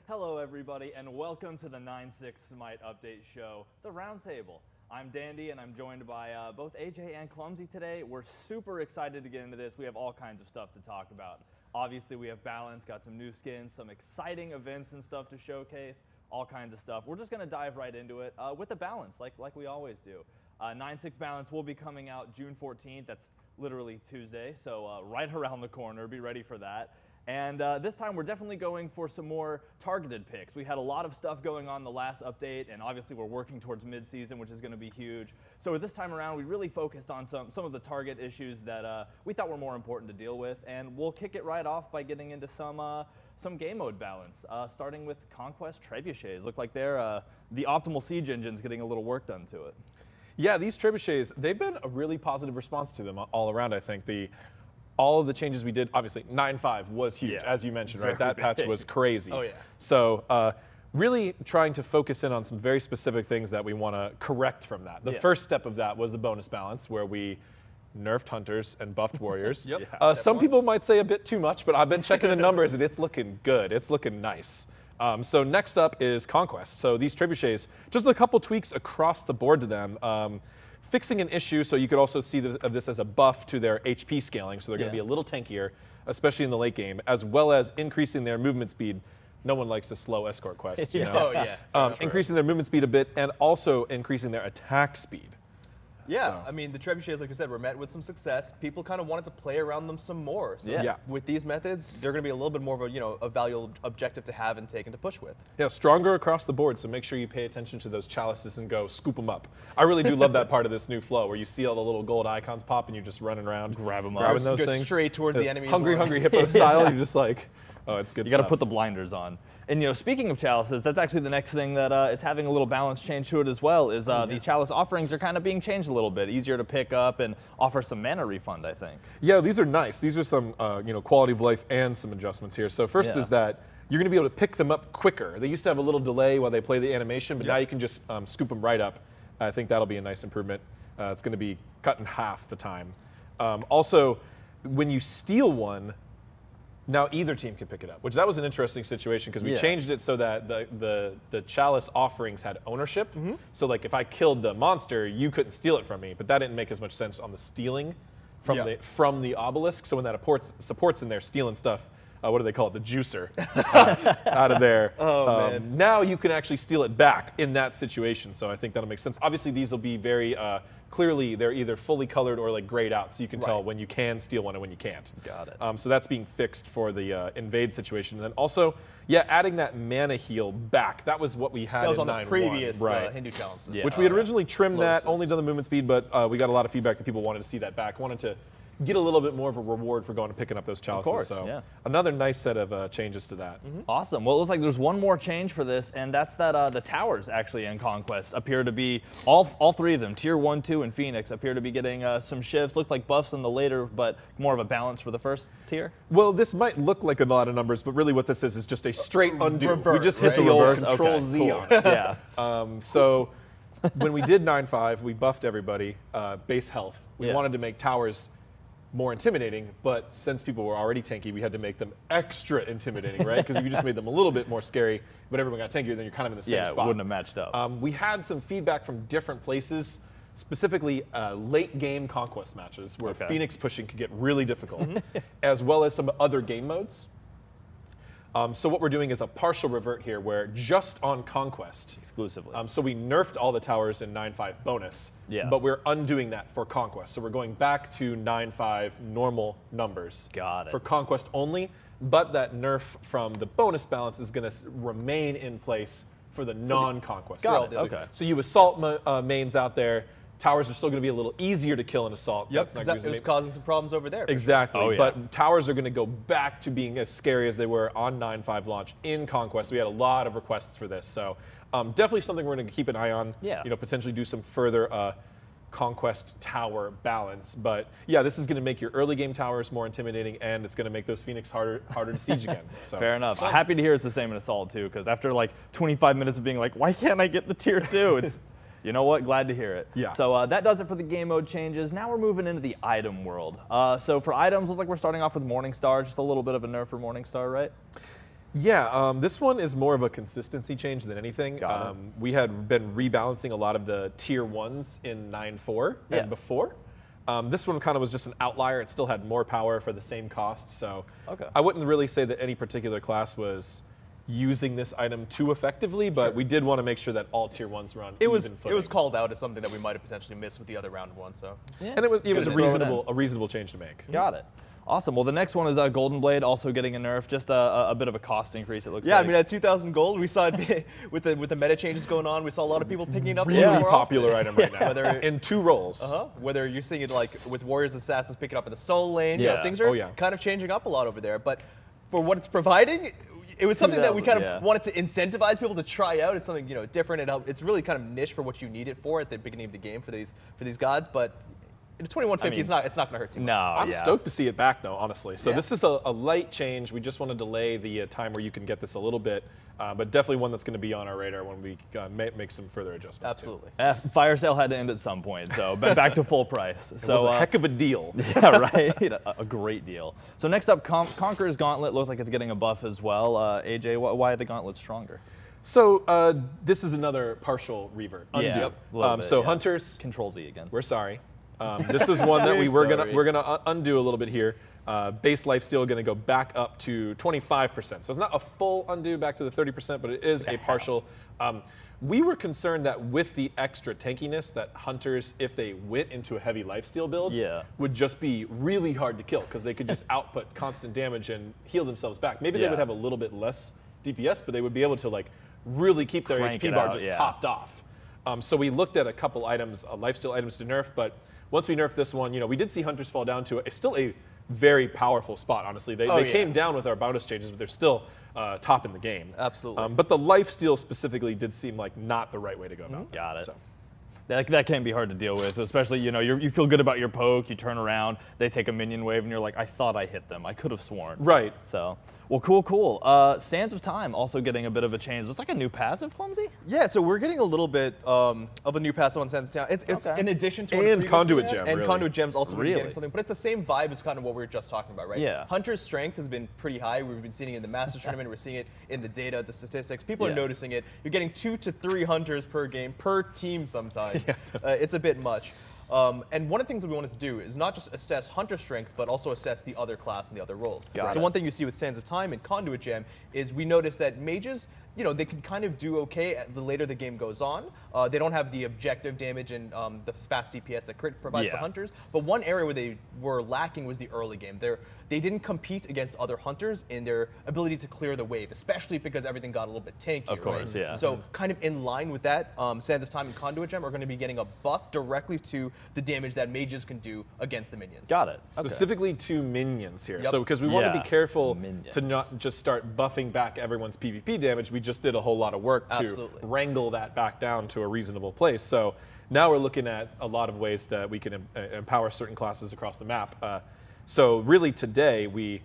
Hello, everybody, and welcome to the 9.6 SMITE update show, The Roundtable. I'm Dandy, and I'm joined by both AJ and Clumsy today. We're super excited to get into this. We have all kinds of stuff to talk about. Obviously, we have balance, got some new skins, some exciting events and stuff to showcase, all kinds of stuff. We're just going to dive right into it with the balance, like we always do. 9.6 balance will be coming out June 14th. That's literally Tuesday, so right around the corner. Be ready for that. And this time we're definitely going for some more targeted picks. We had a lot of stuff going on the last update, and obviously we're working towards mid-season, which is going to be huge. So this time around, we really focused on some of the target issues that we thought were more important to deal with. And we'll kick it right off by getting into some game mode balance, starting with Conquest Trebuchets. Look like they're the optimal siege engine's getting a little work done to it. Yeah, these trebuchets, they've been a really positive response to them all around, I think. All of the changes we did, obviously, 9.5 was huge, as you mentioned, right? That patch was crazy. Oh, yeah. So really trying to focus in on some very specific things that we want to correct from that. The first step of that was the bonus balance, where we nerfed hunters and buffed warriors. Some people might say a bit too much, but I've been checking the numbers, and it's looking good. It's looking nice. So next up is Conquest. So these trebuchets, just a couple tweaks across the board to them. Fixing an issue, so you could also see this as a buff to their HP scaling, so they're going to be a little tankier, especially in the late game, as well as increasing their movement speed. No one likes a slow escort quest, you know? Increasing their movement speed a bit, and also increasing their attack speed. Yeah, I mean, the trebuchets, like I said, were met with some success. People kind of wanted to play around them some more. So with these methods, they're going to be a little bit more of a, a valuable objective to have and take and to push with. Yeah, stronger across the board, so make sure you pay attention to those chalices and go scoop them up. I really do love that part of this new flow, where you see all the little gold icons pop and you're just running around, grabbing those things. Straight towards the enemy. Hungry Hippo style, you're just like, oh, it's good You got to put the blinders on. And speaking of chalices, that's actually the next thing that is having a little balance change to it as well. Is the chalice offerings are kind of being changed a little bit, easier to pick up and offer some mana refund, I think. Yeah, these are nice. These are some quality of life and some adjustments here. So first is that you're going to be able to pick them up quicker. They used to have a little delay while they play the animation, but now you can just scoop them right up. I think that'll be a nice improvement. It's going to be cut in half the time. Also, when you steal one, now either team can pick it up, which that was an interesting situation because we changed it so that the chalice offerings had ownership. So like if I killed the monster, you couldn't steal it from me, but that didn't make as much sense on the stealing from the obelisk. So when that supports in there stealing stuff, what do they call it? The juicer out of there. Oh, man. Now you can actually steal it back in that situation. So I think that'll make sense. Obviously these will be very clearly, they're either fully colored or like grayed out, so you can tell when you can steal one and when you can't. Got it. So that's being fixed for the invade situation. And then also, adding that mana heal back. That was what we had that was in on the previous Hindu challenge. Which we had originally trimmed that, only done the movement speed, but we got a lot of feedback that people wanted to see that back, wanted to get a little bit more of a reward for going and picking up those chalices. Of course, so another nice set of changes to that. Awesome. Well, it looks like there's one more change for this, and that's that the towers actually in Conquest appear to be, all three of them, Tier 1, 2, and Phoenix, appear to be getting some shifts. Look like buffs in the later, but more of a balance for the first tier. Well, this might look like a lot of numbers, but really what this is just a straight undo. We just hit the old Control Z on it. So when we did 9.5, we buffed everybody, base health. We wanted to make towers more intimidating, but since people were already tanky, we had to make them extra intimidating, right? Because if you just made them a little bit more scary, but everyone got tankier, then you're kind of in the same spot. Yeah, it wouldn't have matched up. We had some feedback from different places, specifically late game Conquest matches, where Phoenix pushing could get really difficult, as well as some other game modes. So what we're doing is a partial revert here, where just on Conquest. Exclusively. So we nerfed all the towers in 9.5 bonus, but we're undoing that for Conquest. So we're going back to 9.5 normal numbers for Conquest only, but that nerf from the bonus balance is going to remain in place for the non-Conquest. Got it. Okay. So you assault mains out there, towers are still going to be a little easier to kill in assault. Yep, it was causing some problems over there. Exactly, but towers are going to go back to being as scary as they were on 9.5 launch in Conquest. We had a lot of requests for this, so definitely something we're going to keep an eye on. Potentially do some further Conquest tower balance. But yeah, this is going to make your early game towers more intimidating, and it's going to make those Phoenix harder to siege again. So. Fair enough. I'm happy to hear it's the same in Assault too, because after like 25 minutes of being like, why can't I get the tier 2? It's you know what? Glad to hear it. Yeah. So that does it for the game mode changes. Now we're moving into the item world. So for items, looks like we're starting off with Morningstar. Just a little bit of a nerf for Morningstar, right? Yeah, this one is more of a consistency change than anything. We had been rebalancing a lot of the tier 1s in 9.4 and before. This one kind of was just an outlier. It still had more power for the same cost, so I wouldn't really say that any particular class was using this item too effectively, but we did want to make sure that all tier 1s were on even footing. It was called out as something that we might have potentially missed with the other round one. So and it was a reasonable change to make. Got it. Awesome. Well, the next one is Golden Blade, also getting a nerf, just a bit of a cost increase. It looks like. Yeah, I mean at 2,000 gold, we saw it with the meta changes going on. We saw a lot of people picking it up. Really popular item right now. Whether in 2 roles. Whether you're seeing it like with Warriors Assassins picking up in the Soul lane, things are kind of changing up a lot over there. But for what it's providing, it was something that we kind of wanted to incentivize people to try out. It's something different. It's really kind of niche for what you need it for at the beginning of the game for these gods, but. 2150, it's not going to hurt too much. No, I'm stoked to see it back, though, honestly. So this is a light change. We just want to delay the time where you can get this a little bit, but definitely one that's going to be on our radar when we make some further adjustments. Absolutely. Fire sale had to end at some point, so back to full price. It was a heck of a deal. Yeah, right. A great deal. So next up, Conqueror's Gauntlet looks like it's getting a buff as well. AJ, why are the gauntlets stronger? So this is another partial revert. Undo. So Hunters. Control Z again. We're sorry. This is one that we're gonna undo a little bit here. Base lifesteal going to go back up to 25%. So it's not a full undo back to the 30%, but it is a partial. We were concerned that with the extra tankiness that Hunters, if they went into a heavy lifesteal build, would just be really hard to kill because they could just output constant damage and heal themselves back. Maybe they would have a little bit less DPS, but they would be able to really keep their HP bar just topped off. So we looked at a couple items, lifesteal items to nerf, but once we nerfed this one, we did see Hunters fall down to still a very powerful spot, honestly. They came down with our bonus changes, but they're still top in the game. Absolutely. But the lifesteal specifically did seem like not the right way to go about. Got it. So. That can be hard to deal with, especially, you feel good about your poke, you turn around, they take a minion wave, and you're like, I thought I hit them. I could have sworn. Right. So, well, cool. Sands of Time also getting a bit of a change. Looks like a new passive, Clumsy? Yeah, so we're getting a little bit of a new passive on Sands of Time. It's in addition to and Conduit Gem, and Conduit Gem's also getting something, but it's the same vibe as kind of what we were just talking about, right? Yeah. Hunter's strength has been pretty high. We've been seeing it in the Master Tournament. We're seeing it in the data, the statistics. People are noticing it. You're getting 2 to 3 Hunters per game, per team sometimes. It's a bit much. And one of the things that we wanted to do is not just assess Hunter strength, but also assess the other class and the other roles. So one thing you see with Sands of Time and Conduit Gem is we notice that mages, they can kind of do okay the later the game goes on. They don't have the objective damage and the fast DPS that crit provides for Hunters. But one area where they were lacking was the early game. They didn't compete against other Hunters in their ability to clear the wave, especially because everything got a little bit tanky. Of course, right? So kind of in line with that, Sands of Time and Conduit Gem are going to be getting a buff directly to the damage that mages can do against the minions. Got it. Specifically to minions here. So because we want to be careful to not just start buffing back everyone's PvP damage, we just did a whole lot of work to wrangle that back down to a reasonable place. So now we're looking at a lot of ways that we can empower certain classes across the map. So really today we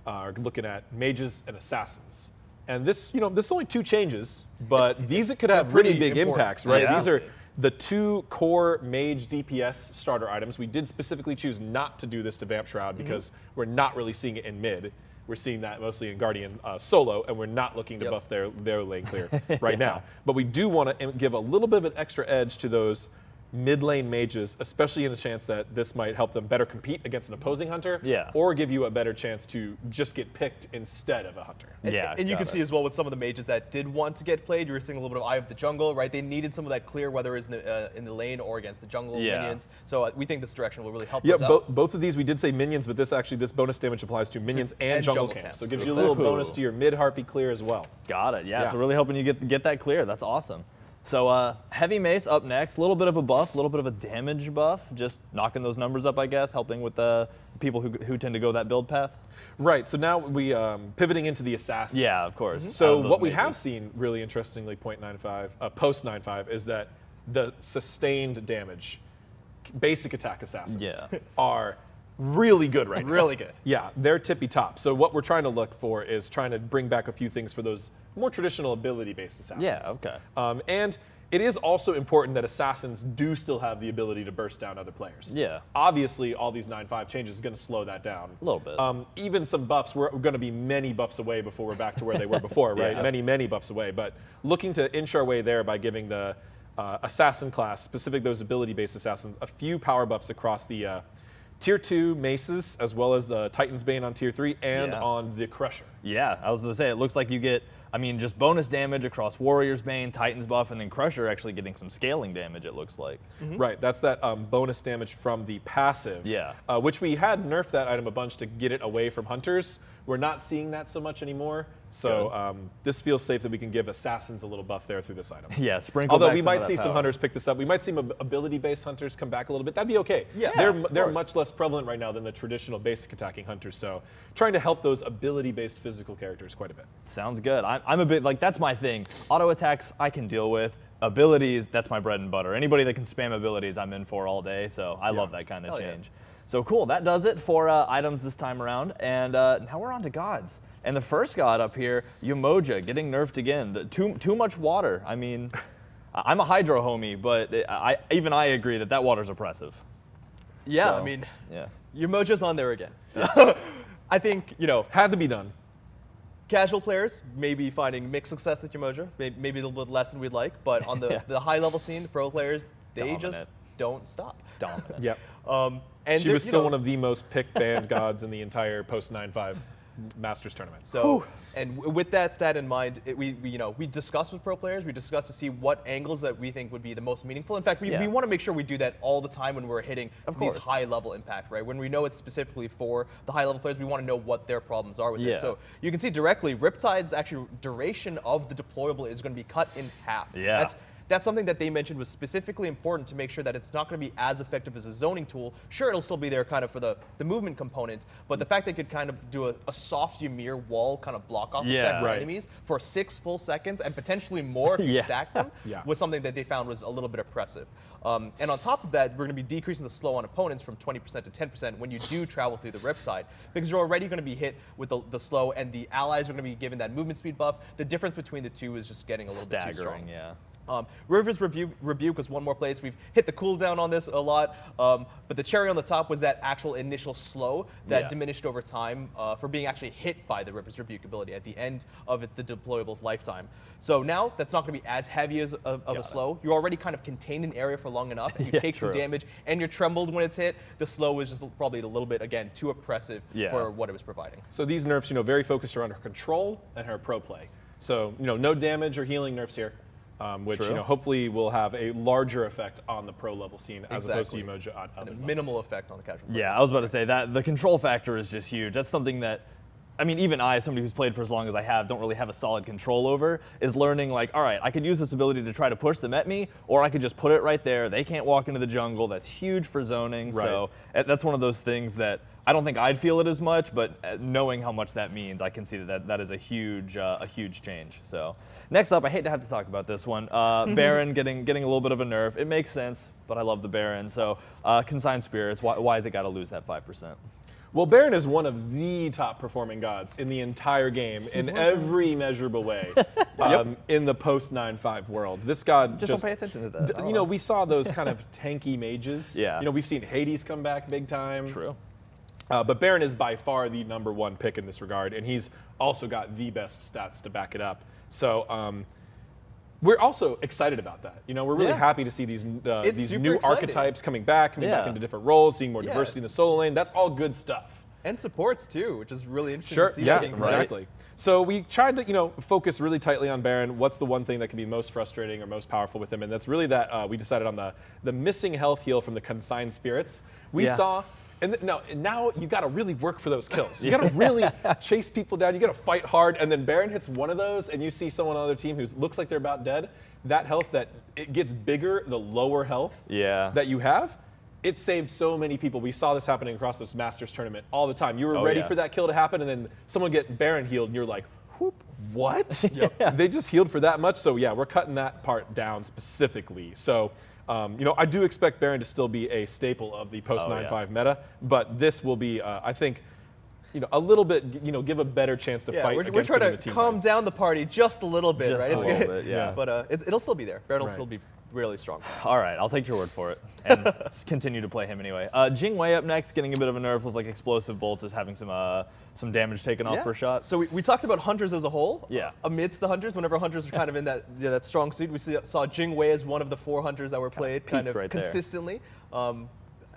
are looking at mages and assassins. And this, this is only 2 changes, but these could have really big impacts, right? Yeah. These are the 2 core mage DPS starter items. We did specifically choose not to do this to Vamp Shroud because we're not really seeing it in mid. We're seeing that mostly in Guardian solo, and we're not looking to buff their lane clear right now. But we do want to give a little bit of an extra edge to those mid lane mages, especially in a chance that this might help them better compete against an opposing hunter, or give you a better chance to just get picked instead of a hunter. And you can see as well with some of the mages that did want to get played, you were seeing a little bit of Eye of the Jungle, right? They needed some of that clear, whether it's in the lane or against the jungle minions. So we think this direction will really help us out. Both of these we did say minions, but this bonus damage applies to minions and jungle camps. So it gives you a little bonus to your mid harpy clear as well. Got it. Yeah. So really helping you get that clear. That's awesome. So Heavy Mace up next, a little bit of a buff, a little bit of a damage buff, just knocking those numbers up, I guess, helping with the people who tend to go that build path. Right, so now we pivoting into the assassins. Yeah, of course. So what we have seen, really interestingly, post 9.5, is that the sustained damage, basic attack assassins are really good right now. Really good. Yeah, they're tippy top. So what we're trying to look for is trying to bring back a few things for those more traditional ability-based assassins. Yeah, okay. And it is also important that assassins do still have the ability to burst down other players. Yeah. Obviously, all these 9-5 changes is going to slow that down. A little bit. Even some buffs, we're going to be many buffs away before we're back to where they were before, right? Yeah. Many buffs away. But looking to inch our way there by giving the assassin class, specific those ability-based assassins, a few power buffs across the Tier 2 maces, as well as the Titan's Bane on Tier 3 and on the Crusher. Yeah, I was going to say, it looks like you get, I mean, just bonus damage across Warrior's Bane, Titan's buff, and then Crusher actually getting some scaling damage, it looks like. Right, that's that bonus damage from the passive. Yeah. Which we had nerfed that item a bunch to get it away from Hunters. We're not seeing that so much anymore. So this feels safe that we can give Assassins a little buff there through this item. Yeah, sprinkle Although back we some of might that see some power. Hunters pick this up. We might see ability-based Hunters come back a little bit. That'd be okay. Yeah, they're of course. much less prevalent right now than the traditional basic attacking Hunters. So trying to help those ability-based physical characters quite a bit. Sounds good. I'm a bit, like, that's my thing. Auto attacks, I can deal with. Abilities, that's my bread and butter. Anybody that can spam abilities, I'm in for all day. So I love that kind of change. Yeah. So cool, that does it for items this time around. And now we're on to gods. And the first god up here, Umoja, getting nerfed again. Too much water. I mean, I'm a hydro homie, but even I agree that water's oppressive. Yeah, So, I mean, yeah. Umoja's on there again. I think, Had to be done. casual players may be finding mixed success with Umoja, maybe a little bit less than we'd like, but on the high level scene, pro players, they just Dominant. don't stop. Dominant. Yep. And She was still one of the most picked banned gods in the entire post 9-5 Masters tournament. So, and with that stat in mind, we discuss with pro players, we discuss to see what angles that we think would be the most meaningful. In fact, we want to make sure we do that all the time when we're hitting these high level impact, right? When we know it's specifically for the high level players, we want to know what their problems are with it. So you can see directly, Riptide's actually duration of the deployable is going to be cut in half. Yeah. That's something that they mentioned was specifically important to make sure that it's not going to be as effective as a zoning tool. Sure, it'll still be there kind of for the movement component, but the fact they could kind of do a soft Ymir wall kind of block off effect for enemies for 6 full seconds and potentially more if you stack them was something that they found was a little bit oppressive. And on top of that, we're going to be decreasing the slow on opponents from 20% to 10% when you do travel through the Riptide, because you're already going to be hit with the slow, and the allies are going to be given that movement speed buff. The difference between the two is just getting a little bit too strong. Yeah. River's Rebuke was one more place. We've hit the cooldown on this a lot, but the cherry on the top was that actual initial slow that diminished over time for being actually hit by the River's Rebuke ability at the end of the deployable's lifetime. So now that's not going to be as heavy as of a slow. You're already kind of contained an area for long enough, and you take some damage, and you're trembled when it's hit. The slow is just probably a little bit, again, too oppressive for what it was providing. So these nerfs, very focused around her control and her pro play. So, no damage or healing nerfs here. Which hopefully will have a larger effect on the pro level scene as opposed to Umoja on other levels. Minimal effect on the casual players. Yeah, I was about to say that the control factor is just huge. That's something that, I mean, even I, somebody who's played for as long as I have, don't really have a solid control over, is learning like, all right, I could use this ability to try to push them at me, or I could just put it right there. They can't walk into the jungle. That's huge for zoning. Right. So that's one of those things that I don't think I'd feel it as much, but knowing how much that means, I can see that is a huge change. So. Next up, I hate to have to talk about this one. Baron getting a little bit of a nerf. It makes sense, but I love the Baron. So Consigned Spirits, why has it got to lose that 5%? Well, Baron is one of the top performing gods in the entire game in every measurable way in the post 9-5 world. This god just don't pay attention to that. We saw those kind of tanky mages. Yeah. We've seen Hades come back big time. True. But Baron is by far the #1 pick in this regard, and he's also got the best stats to back it up. So we're also excited about that. We're really happy to see these new archetypes coming back into different roles, seeing more diversity in the solo lane. That's all good stuff. And supports too, which is really interesting to see. Yeah, exactly. So we tried to focus really tightly on Baron. What's the one thing that can be most frustrating or most powerful with him? And that's really that we decided on the missing health heal from the Consigned Spirits. We saw. And now you got to really work for those kills. You got to really chase people down. You got to fight hard. And then Baron hits one of those, and you see someone on the other team who looks like they're about dead. That health, that it gets bigger, the lower health that you have. It saved so many people. We saw this happening across this Masters tournament all the time. You were ready for that kill to happen, and then someone get Baron healed, and you're like, whoop, what? They just healed for that much. So yeah, we're cutting that part down specifically. So. I do expect Baron to still be a staple of the post 9-5 meta, but this will be, I think, a little bit, give a better chance to fight we're against trying it in the to team calm fights. down the party just a little bit, Just right? a little bit, yeah. But it'll still be there. Baron will Right. still be really strong. All right, I'll take your word for it and continue to play him anyway. Jing Wei up next, getting a bit of a nerf. Was like explosive bolts is having some damage taken off per shot. So we talked about hunters as a whole. Yeah. Amidst the hunters, whenever hunters are kind of in that strong suit, we saw Jing Wei as one of the 4 hunters that were played kind of right there. consistently.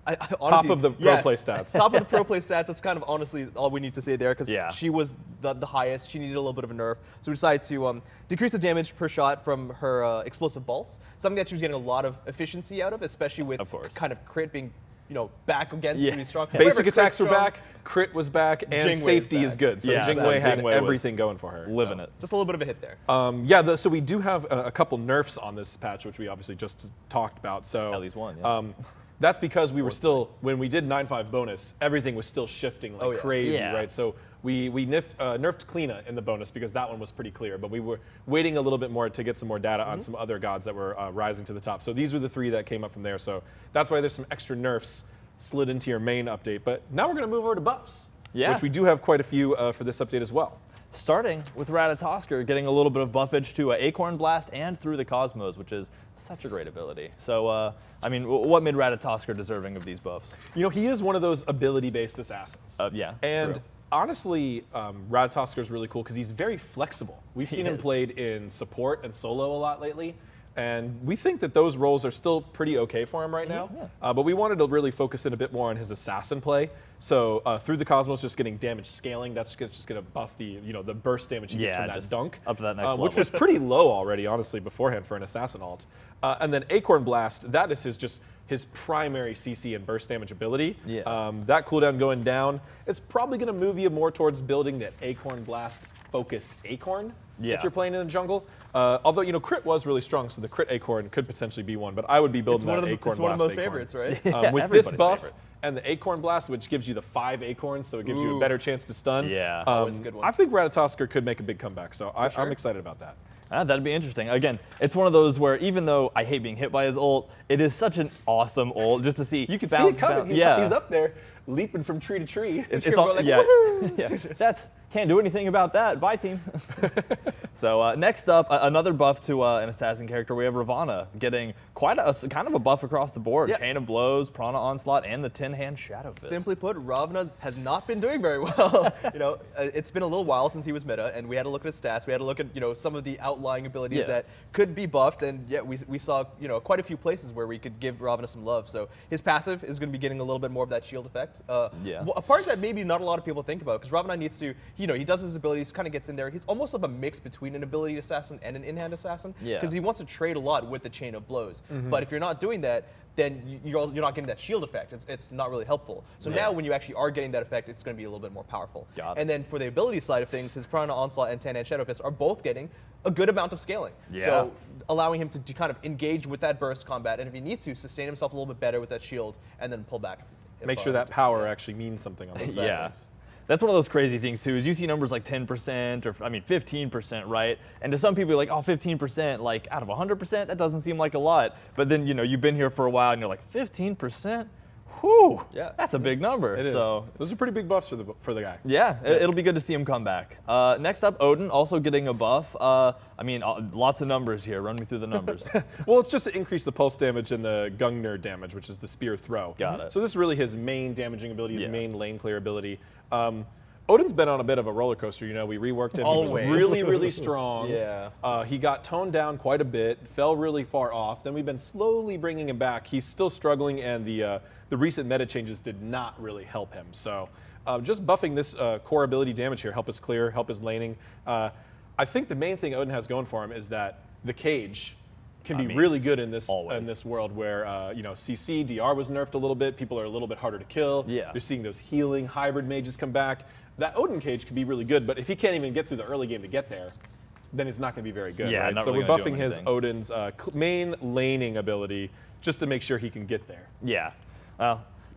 I honestly, Top of the pro play stats. Top of the pro play stats. That's kind of honestly all we need to say there because Yeah. she was the highest. She needed a little bit of a nerf. So we decided to decrease the damage per shot from her explosive bolts, something that she was getting a lot of efficiency out of, especially with kind of crit being back against to be strong. Basic attacks were back, crit was back, and Jing Wei's safety is back. good. So Yeah, Jing Wei had Jing Wei was everything going for her. living it. Just a little bit of a hit there. So we do have a couple nerfs on this patch, which we obviously just talked about. So At least one, yeah. That's because we were still, when we did 9.5 bonus, everything was still shifting like crazy, Yeah. right? So we nerfed Kleena in the bonus because that one was pretty clear, but we were waiting a little bit more to get some more data on some other gods that were rising to the top. So these were the 3 that came up from there. So that's why there's some extra nerfs slid into your main update. But now we're going to move over to buffs, which we do have quite a few for this update as well. Starting with Ratatoskr, getting a little bit of buffage to Acorn Blast and Through the Cosmos, which is such a great ability. So, I mean, what made Ratatoskr deserving of these buffs? He is one of those ability-based assassins. Yeah, And true. honestly, Ratatoskr is really cool because he's very flexible. We've seen him played in support and solo a lot lately. And we think that those roles are still pretty okay for him right now. But we wanted to really focus in a bit more on his assassin play. So Through the Cosmos, just getting damage scaling, that's just going to buff the the burst damage he gets from that just dunk. up to that next level. Which was pretty low already, honestly, beforehand for an assassin alt. And then Acorn Blast, that is his primary CC and burst damage ability. That cooldown going down, it's probably going to move you more towards building that Acorn Blast focused Acorn if you're playing in the jungle. Although crit was really strong, so the crit Acorn could potentially be one. But I would be building that Acorn Blast. It's one of the most Acorn. favorites, right? With this buff and the Acorn Blast, which gives you the 5 acorns, so it gives you a better chance to stun. Yeah. Always a good one. I think Ratatoskr could make a big comeback, so I'm excited about that. That'd be interesting. Again, it's one of those where even though I hate being hit by his ult, it is such an awesome ult just to see. You can see it coming. He's up there, leaping from tree to tree. It's all, like, That's can't do anything about that. Bye, team. So next up, another buff to an assassin character. We have Ravana getting quite a kind of a buff across the board. Chain of Blows, Prana Onslaught, and the 10-hand Shadow Fist. Simply put, Ravana has not been doing very well. It's been a little while since he was meta, and we had to look at his stats. We had to look at some of the outlying abilities that could be buffed, and we saw quite a few places where we could give Ravana some love. So his passive is going to be getting a little bit more of that shield effect. A part that maybe not a lot of people think about, because Ravana needs to, he does his abilities, kind of gets in there. He's almost like a mix between an ability assassin and an in-hand assassin, because he wants to trade a lot with the Chain of Blows. But if you're not doing that, then you're not getting that shield effect. It's not really helpful. So now when you actually are getting that effect, it's going to be a little bit more powerful. And then for the ability side of things, his Prana Onslaught and 10-hand Shadow Fist are both getting a good amount of scaling. So allowing him to kind of engage with that burst combat, and if he needs to, sustain himself a little bit better with that shield, and then pull back. Make sure that power actually means something on those sides. That's one of those crazy things too, is you see numbers like 10% or 15%, right? And to some people, you're like, oh, 15%, like out of 100%, that doesn't seem like a lot. But then, you've been here for a while and you're like, 15%? Whew, that's a big number. It is. So those are pretty big buffs for the guy. Yeah, it'll be good to see him come back. Next up, Odin, also getting a buff. Lots of numbers here. Run me through the numbers. Well, it's just to increase the pulse damage and the Gungnir damage, which is the spear throw. Got it. So this is really his main damaging ability, his main lane clear ability. Odin's been on a bit of a roller coaster. We reworked him. Always. He was really, really strong. Yeah. He got toned down quite a bit, fell really far off. Then we've been slowly bringing him back. He's still struggling, and the recent meta changes did not really help him. So just buffing this core ability damage here, help us clear, help his laning. I think the main thing Odin has going for him is that the cage can be really good in this world where CC, DR was nerfed a little bit. People are a little bit harder to kill. You're seeing those healing hybrid mages come back. That Odin cage could be really good, but if he can't even get through the early game to get there, then it's not going to be very good. Right? So we're buffing his Odin's main laning ability just to make sure he can get there. Yeah.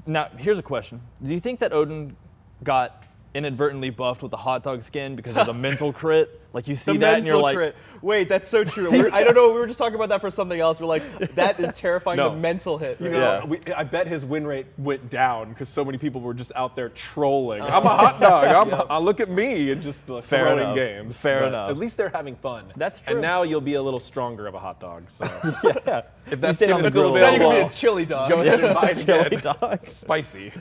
Now, here's a question. Do you think that Odin got inadvertently buffed with the hot dog skin because of the mental crit. Like you see The that and you're mental like, crit. Wait, that's so true. I don't know. We were just talking about that for something else. We're like, that is terrifying. No. The mental hit. You right? know, I bet his win rate went down because so many people were just out there trolling. I'm a hot dog. Look at me, and just throwing enough. games. Fair But enough. At least they're having fun. That's true. And now you'll be a little stronger of a hot dog. So yeah. if that's stayed on the still grill. Now you're available, gonna be a chili dog. go ahead and buy it Chili again. dog. Spicy.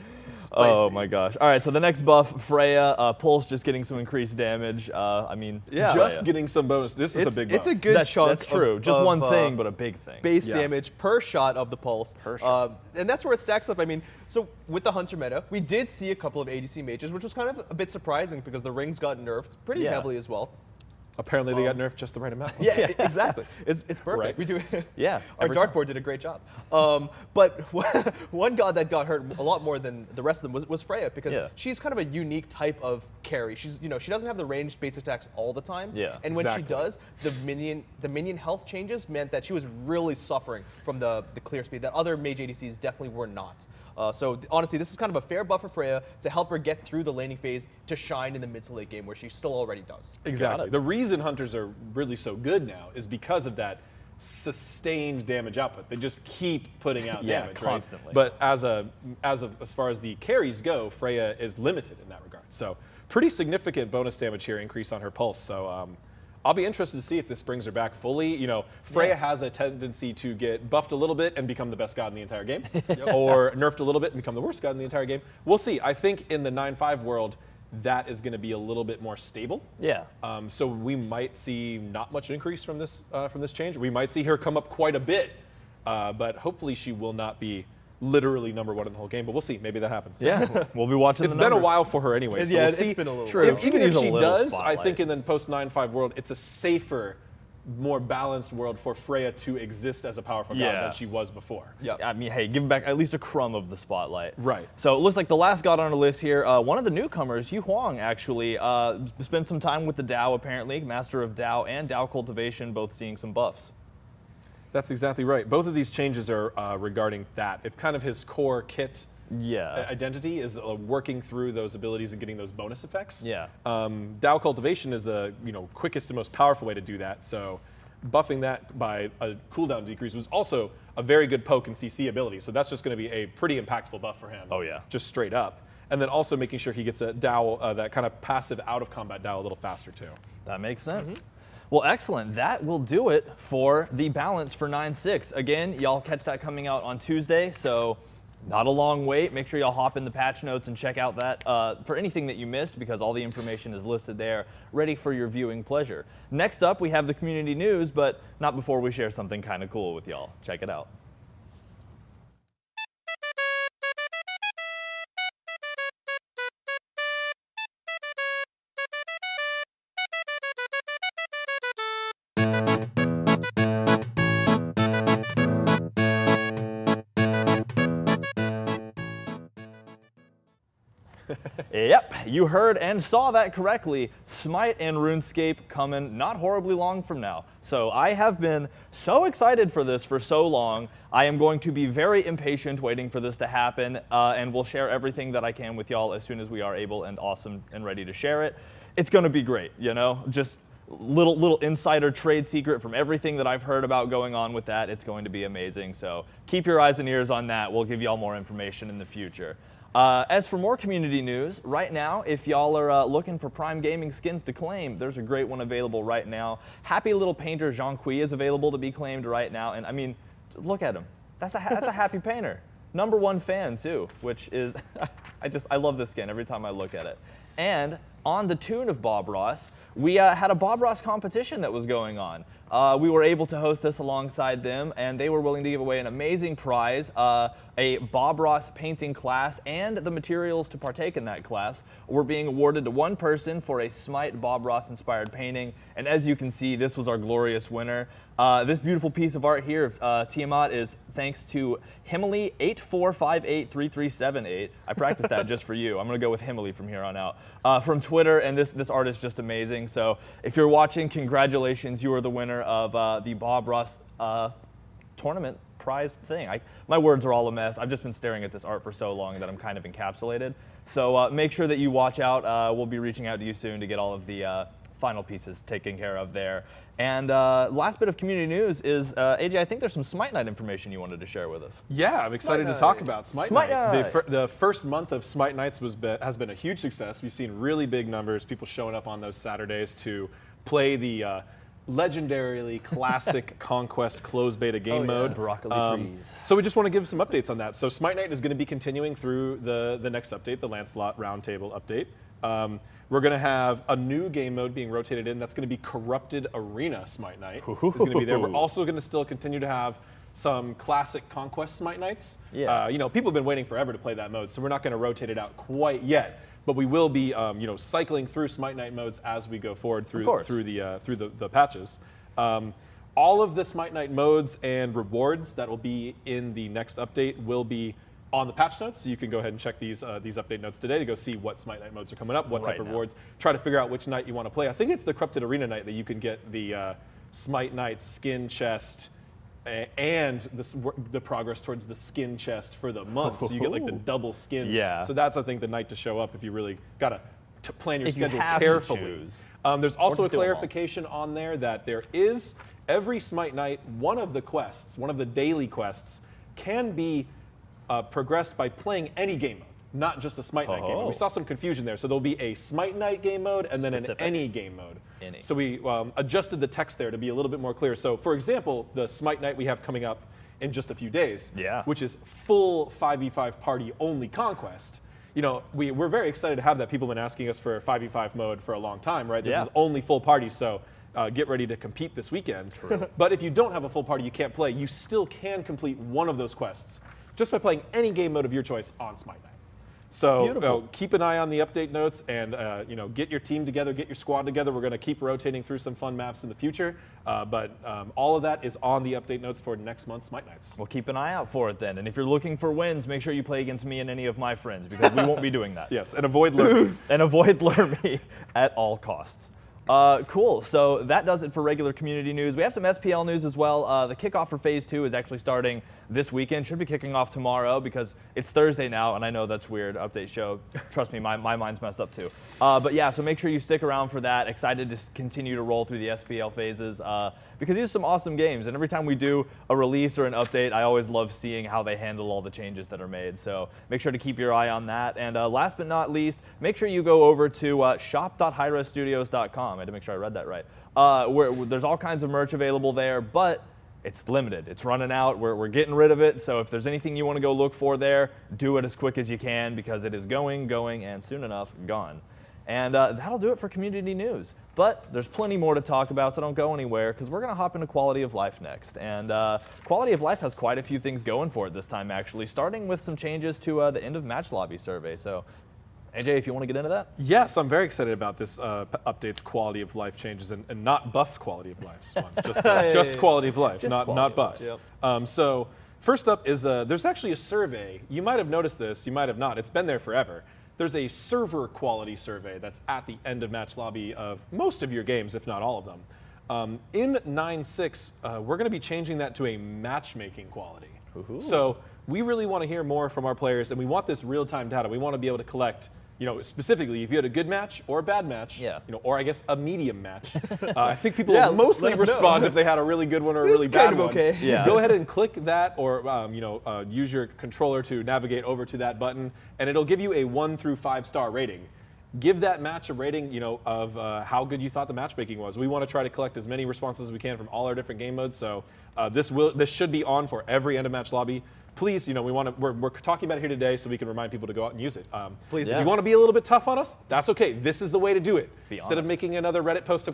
Oh my gosh. All right, so the next buff, Freya, Pulse just getting some increased damage. I mean, Yeah. Just Freya. getting some bonus. This is a big buff. It's a good chunk. That's true. Of, Just of, one thing, but a big thing. Base Yeah. damage per shot of the pulse. Per shot. And that's where it stacks up. I mean, so with the Hunter meta, we did see a couple of ADC mages, which was kind of a bit surprising because the rings got nerfed pretty Yeah. heavily as well. Apparently they got nerfed just the right amount. Yeah, exactly. It's perfect. Right. We do. Yeah, Our every time. dartboard did a great job. But one god that got hurt a lot more than the rest of them was Freya because Yeah. she's kind of a unique type of carry. She's she doesn't have the ranged base attacks all the time. Yeah, And when exactly. she does, the minion health changes meant that she was really suffering from the clear speed that other mage ADCs definitely were not. So honestly, this is kind of a fair buff for Freya to help her get through the laning phase to shine in the mid to late game where she still already does. Exactly. The reason hunters are really so good now is because of that sustained damage output. They just keep putting out Yeah, damage, constantly. Right? But as far as the carries go, Freya is limited in that regard. So pretty significant bonus damage here, increase on her pulse. So I'll be interested to see if this brings her back fully. You know, Freya has a tendency to get buffed a little bit and become the best god in the entire game, or nerfed a little bit and become the worst god in the entire game. We'll see. I think in the 9-5 world, that is going to be a little bit more stable. Yeah. So we might see not much increase from this change. We might see her come up quite a bit, but hopefully she will not be literally #1 in the whole game. But we'll see. Maybe that happens. Yeah, we'll be watching It's the been a numbers. while for her anyway. So Yeah, we'll it's see. been a little True. while. She Even could if use a she little does, I spotlight. think in the post 9-5 world, it's a safer, more balanced world for Freya to exist as a powerful god Yeah. than she was before. Yeah. I mean, hey, give him back at least a crumb of the spotlight. Right. So it looks like the last god on our list here, one of the newcomers, Yu Huang, actually spent some time with the Dao, apparently, master of Dao and Dao cultivation, both seeing some buffs. That's exactly right. Both of these changes are regarding that. It's kind of his core kit Yeah. identity is working through those abilities and getting those bonus effects. Yeah. Dao cultivation is the quickest and most powerful way to do that. So buffing that by a cooldown decrease was also a very good poke and CC ability. So that's just going to be a pretty impactful buff for him. Oh, yeah. Just straight up. And then also making sure he gets a Dao, that kind of passive out of combat Dao a little faster too. That makes sense. Well, excellent. That will do it for the balance for 9.6. Again, y'all catch that coming out on Tuesday, so not a long wait. Make sure y'all hop in the patch notes and check out that for anything that you missed, because all the information is listed there, ready for your viewing pleasure. Next up, we have the community news, but not before we share something kind of cool with y'all. Check it out. Yep, you heard and saw that correctly. SMITE and Runescape coming not horribly long from now. So I have been so excited for this for so long. I am going to be very impatient waiting for this to happen, and we'll share everything that I can with y'all as soon as we are able and awesome and ready to share it. It's going to be great, you know? Just little insider trade secret from everything that I've heard about going on with that. It's going to be amazing. So keep your eyes and ears on that. We'll give y'all more information in the future. As for more community news, right now, if y'all are looking for Prime Gaming skins to claim, there's a great one available right now. Happy Little Painter Jean Quy is available to be claimed right now. And I mean, look at him. That's a happy painter. #1 fan, too, which is, I love this skin every time I look at it. And on the tune of Bob Ross, we had a Bob Ross competition that was going on. We were able to host this alongside them, and they were willing to give away an amazing prize, a Bob Ross painting class, and the materials to partake in that class were being awarded to one person for a SMITE Bob Ross inspired painting. And as you can see, this was our glorious winner. This beautiful piece of art here, Tiamat, is thanks to Himily 84583378. I practiced that just for you. I'm gonna go with Himily from here on out. From Twitter, and this art is just amazing. So if you're watching, congratulations, you are the winner of the Bob Ross tournament prized thing. My words are all a mess. I've just been staring at this art for so long that I'm kind of encapsulated. So make sure that you watch out. We'll be reaching out to you soon to get all of the final pieces taken care of there. And last bit of community news is, AJ, I think there's some SMITE Night information you wanted to share with us. Yeah, I'm excited to talk about SMITE SMITE Night. Night. The first month of SMITE Nights has been a huge success. We've seen really big numbers, people showing up on those Saturdays to play the legendarily classic Conquest closed beta game mode. Broccoli trees. So we just want to give some updates on that. So SMITE Night is going to be continuing through the next update, the Lancelot Roundtable update. We're going to have a new game mode being rotated in. That's going to be Corrupted Arena SMITE Night. Is going to be there. We're also going to still continue to have some classic Conquest SMITE Nights. Yeah. People have been waiting forever to play that mode, so we're not going to rotate it out quite yet. But we will be, cycling through SMITE Night modes as we go forward through the patches. All of the SMITE Night modes and rewards that will be in the next update will be on the patch notes, so you can go ahead and check these update notes today to go see what SMITE Night modes are coming up, what type of rewards, try to figure out which night you want to play. I think it's the Corrupted Arena night that you can get the SMITE Night skin chest and the progress towards the skin chest for the month, so you get like the double skin. Yeah. So that's, I think, the night to show up if you really got to plan your schedule have to carefully. choose. There's also a just do 'em all. clarification on there that there is, every SMITE Night, one of the daily quests can be progressed by playing any game mode, not just a SMITE Night game mode. We saw some confusion there. So there'll be a SMITE Night game mode and then an any game mode. So we adjusted the text there to be a little bit more clear. So for example, the SMITE Night we have coming up in just a few days, which is full 5v5 party only Conquest. We're very excited to have that. People have been asking us for a 5v5 mode for a long time, right? This is only full party, so get ready to compete this weekend. True. But if you don't have a full party, you can't play, you still can complete one of those quests just by playing any game mode of your choice on SMITE Night. So keep an eye on the update notes and get your team together, get your squad together. We're going to keep rotating through some fun maps in the future, but all of that is on the update notes for next month's SMITE Nights. Well, keep an eye out for it then. And if you're looking for wins, make sure you play against me and any of my friends, because we won't be doing that. Yes, and avoid Lurmy. And avoid Lurmy at all costs. Cool, so that does it for regular community news. We have some SPL news as well. The kickoff for Phase 2 is actually starting this weekend. Should be kicking off tomorrow because it's Thursday now, and I know that's weird, update show. Trust me, my mind's messed up too. But yeah, so make sure you stick around for that. Excited to continue to roll through the SPL phases because these are some awesome games, and every time we do a release or an update, I always love seeing how they handle all the changes that are made. So make sure to keep your eye on that. And last but not least, make sure you go over to shop.hirezstudios.com. I had to make sure I read that right. Where there's all kinds of merch available there, but it's limited. It's running out. We're getting rid of it. So if there's anything you want to go look for there, do it as quick as you can because it is going, and soon enough, gone. And that'll do it for community news. But there's plenty more to talk about, so don't go anywhere because we're going to hop into quality of life next. And quality of life has quite a few things going for it this time, actually, starting with some changes to the end of match lobby survey. So AJ, if you want to get into that? Yes, I'm very excited about this update's quality of life changes and not buffed quality of life ones, just quality of life, not buffs. Yep. So first up is there's actually a survey. You might have noticed this, you might have not. It's been there forever. There's a server quality survey that's at the end of match lobby of most of your games, if not all of them. In 9.6, we're going to be changing that to a matchmaking quality. So we really want to hear more from our players, and we want this real-time data. We want to be able to collect, specifically if you had a good match or a bad match, or I guess a medium match. I think people will mostly respond if they had a really good one or a really bad one. Okay. Yeah. Go ahead and click that, or use your controller to navigate over to that button, and it'll give you a 1 through 5 star rating. Give that match a rating, of how good you thought the matchmaking was. We want to try to collect as many responses as we can from all our different game modes. So this should be on for every end of match lobby. Please, we're talking about it here today so we can remind people to go out and use it. Please, if you want to be a little bit tough on us, that's okay. This is the way to do it. Instead of making another Reddit post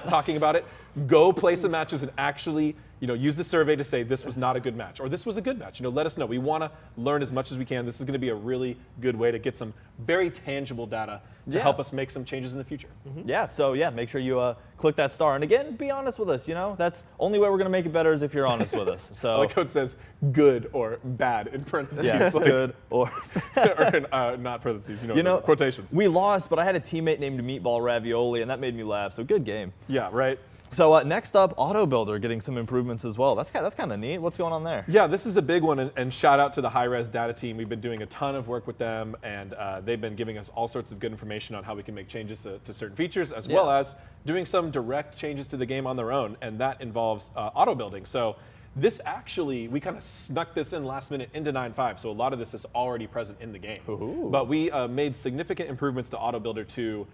talking about it, go play some matches and actually, use the survey to say this was not a good match or this was a good match. Let us know. We want to learn as much as we can. This is going to be a really good way to get some very tangible data to help us make some changes in the future. Yeah, so make sure you click that star. And again, be honest with us, That's only way we're going to make it better is if you're honest with us. So like how it says good or bad in parentheses. Yeah, like, good or or not parentheses, quotations. We lost, but I had a teammate named Meatball Ravioli, and that made me laugh. So good game. Yeah, right. So next up, Auto Builder getting some improvements as well. That's kind of neat. What's going on there? Yeah, this is a big one, and shout out to the Hi-Rez data team. We've been doing a ton of work with them, and they've been giving us all sorts of good information on how we can make changes to certain features, as well as doing some direct changes to the game on their own, and that involves auto building. So this actually, we kind of snuck this in last minute into 9.5, so a lot of this is already present in the game. Ooh. But we made significant improvements to Auto Builder to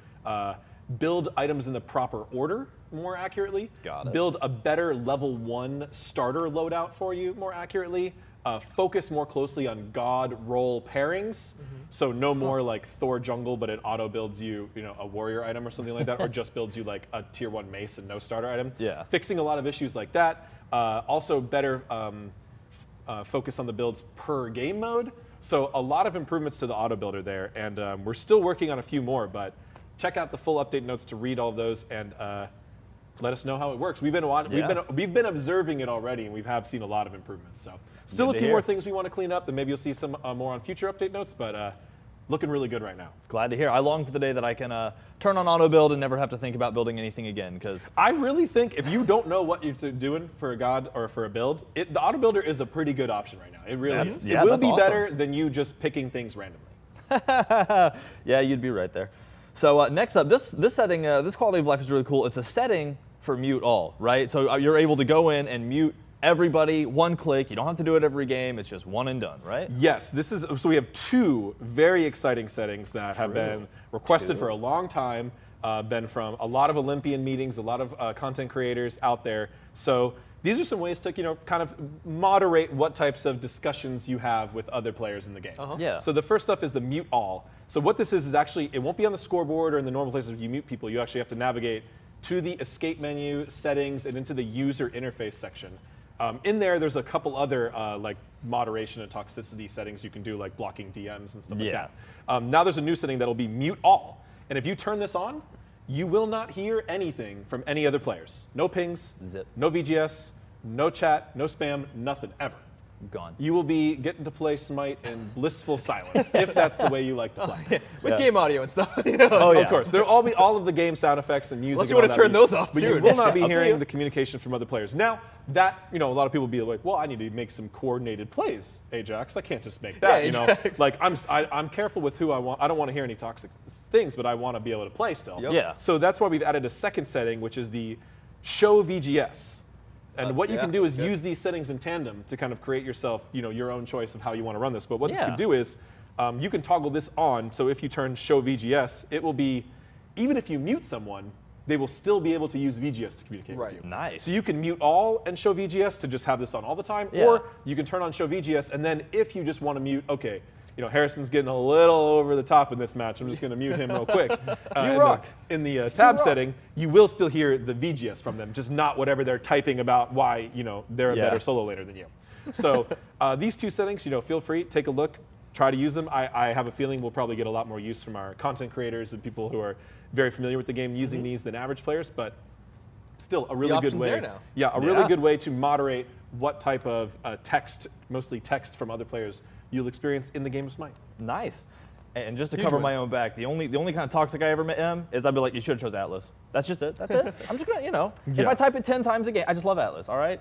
build items in the proper order more accurately. Got it. Build a better level 1 starter loadout for you more accurately. Focus more closely on god role pairings. So no more like Thor jungle, but it auto builds you, a warrior item or something like that, or just builds you like a tier 1 mace and no starter item. Yeah. Fixing a lot of issues like that. Also better focus on the builds per game mode. So a lot of improvements to the auto builder there, and we're still working on a few more, but check out the full update notes to read all those and let us know how it works. We've been observing it already, and we have seen a lot of improvements. So still a few more things we want to clean up, and maybe you'll see some more on future update notes, but looking really good right now. Glad to hear. I long for the day that I can turn on auto build and never have to think about building anything again. Because I really think if you don't know what you're doing for a god or for a build, the auto builder is a pretty good option right now. It really is. Yeah, it will be better than you just picking things randomly. Yeah, you'd be right there. So next up, this setting, this quality of life is really cool. It's a setting for mute all, right? So you're able to go in and mute everybody, one click. You don't have to do it every game. It's just one and done, right? Yes, so we have 2 very exciting settings that have been requested for a long time, been from a lot of Olympian meetings, a lot of content creators out there. So these are some ways to, kind of moderate what types of discussions you have with other players in the game. Yeah. So the first stuff is the mute all. So what this is actually, it won't be on the scoreboard or in the normal places where you mute people. You actually have to navigate to the escape menu, settings, and into the user interface section. In there's a couple other like moderation and toxicity settings you can do, like blocking DMs and stuff like that. Now there's a new setting that'll be mute all. And if you turn this on, you will not hear anything from any other players. No pings, no VGS, no chat, no spam, nothing ever. Gone. You will be getting to play Smite in blissful silence, if that's the way you like to play. With game audio and stuff. Oh, yeah. Of course. There'll all be all of the game sound effects and music. Unless you want to turn those off, but too. you will not be hearing the communication from other players. Now, that, a lot of people will be like, well, I need to make some coordinated plays, Ajax. I can't just make that, Like, I'm careful with who I want. I don't want to hear any toxic things, but I want to be able to play still. Yep. Yeah. So that's why we've added a second setting, which is the show VGS. And what you can do is use these settings in tandem to kind of create yourself, your own choice of how you want to run this. But what this can do is you can toggle this on. So if you turn show VGS, it will be, even if you mute someone, they will still be able to use VGS to communicate with you. Nice. So you can mute all and show VGS to just have this on all the time, or you can turn on show VGS, and then if you just want to mute, okay, Harrison's getting a little over the top in this match. I'm just going to mute him real quick. You rock. In the tab setting, you will still hear the VGS from them, just not whatever they're typing about why they're a better solo laner than you. So these 2 settings, feel free, take a look, try to use them. I have a feeling we'll probably get a lot more use from our content creators and people who are very familiar with the game using these than average players, but still a really good way. There now. Yeah, a really good way to moderate what type of text, mostly text from other players, you'll experience in the game of Smite. Nice. And just to cover my own back, the only kind of toxic I ever am is I'd be like, you should have chose Atlas. That's just it. That's it. I'm just gonna, if I type it 10 times a game, I just love Atlas. All right,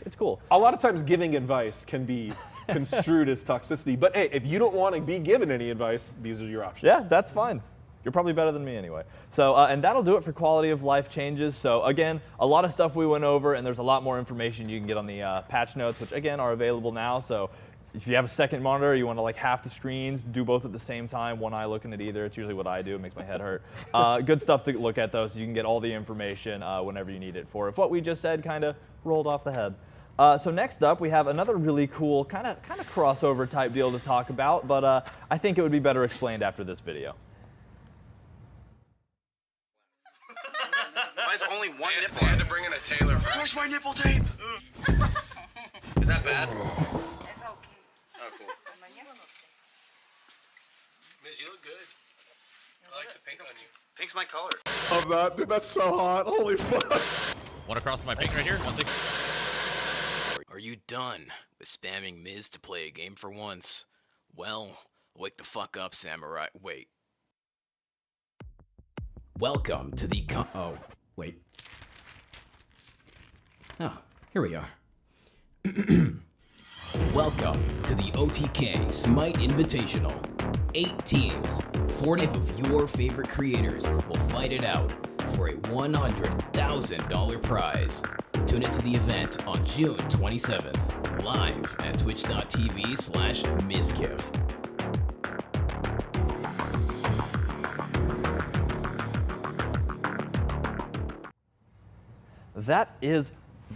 it's cool. A lot of times, giving advice can be construed as toxicity. But hey, if you don't want to be given any advice, these are your options. Yeah, that's fine. You're probably better than me anyway. So, and that'll do it for quality of life changes. So again, a lot of stuff we went over, and there's a lot more information you can get on the patch notes, which again are available now. So if you have a second monitor, you want to like half the screens, do both at the same time, one eye looking at either. It's usually what I do. It makes my head hurt. Good stuff to look at, though, so you can get all the information whenever you need it for. If what we just said kind of rolled off the head. So next up, we have another really cool kind of crossover type deal to talk about, but I think it would be better explained after this video. Why is only one nipple? They had to bring in a tailor for Where's my nipple tape? Is that bad? Oh, cool. Miz, you look good. I like the pink on you. Pink's my color. Of that, dude, that's so hot. Holy fuck. Want to cross my pink right here? One thing. Are you done with spamming Miz to play a game for once? Well, wake the fuck up, Samurai. Wait. Welcome to the oh, wait. Oh, here we are. Welcome to the OTK SMITE Invitational. 8 teams, 40 of your favorite creators will fight it out for a $100,000 prize. Tune into the event on June 27th, live at twitch.tv/Mizkif. That is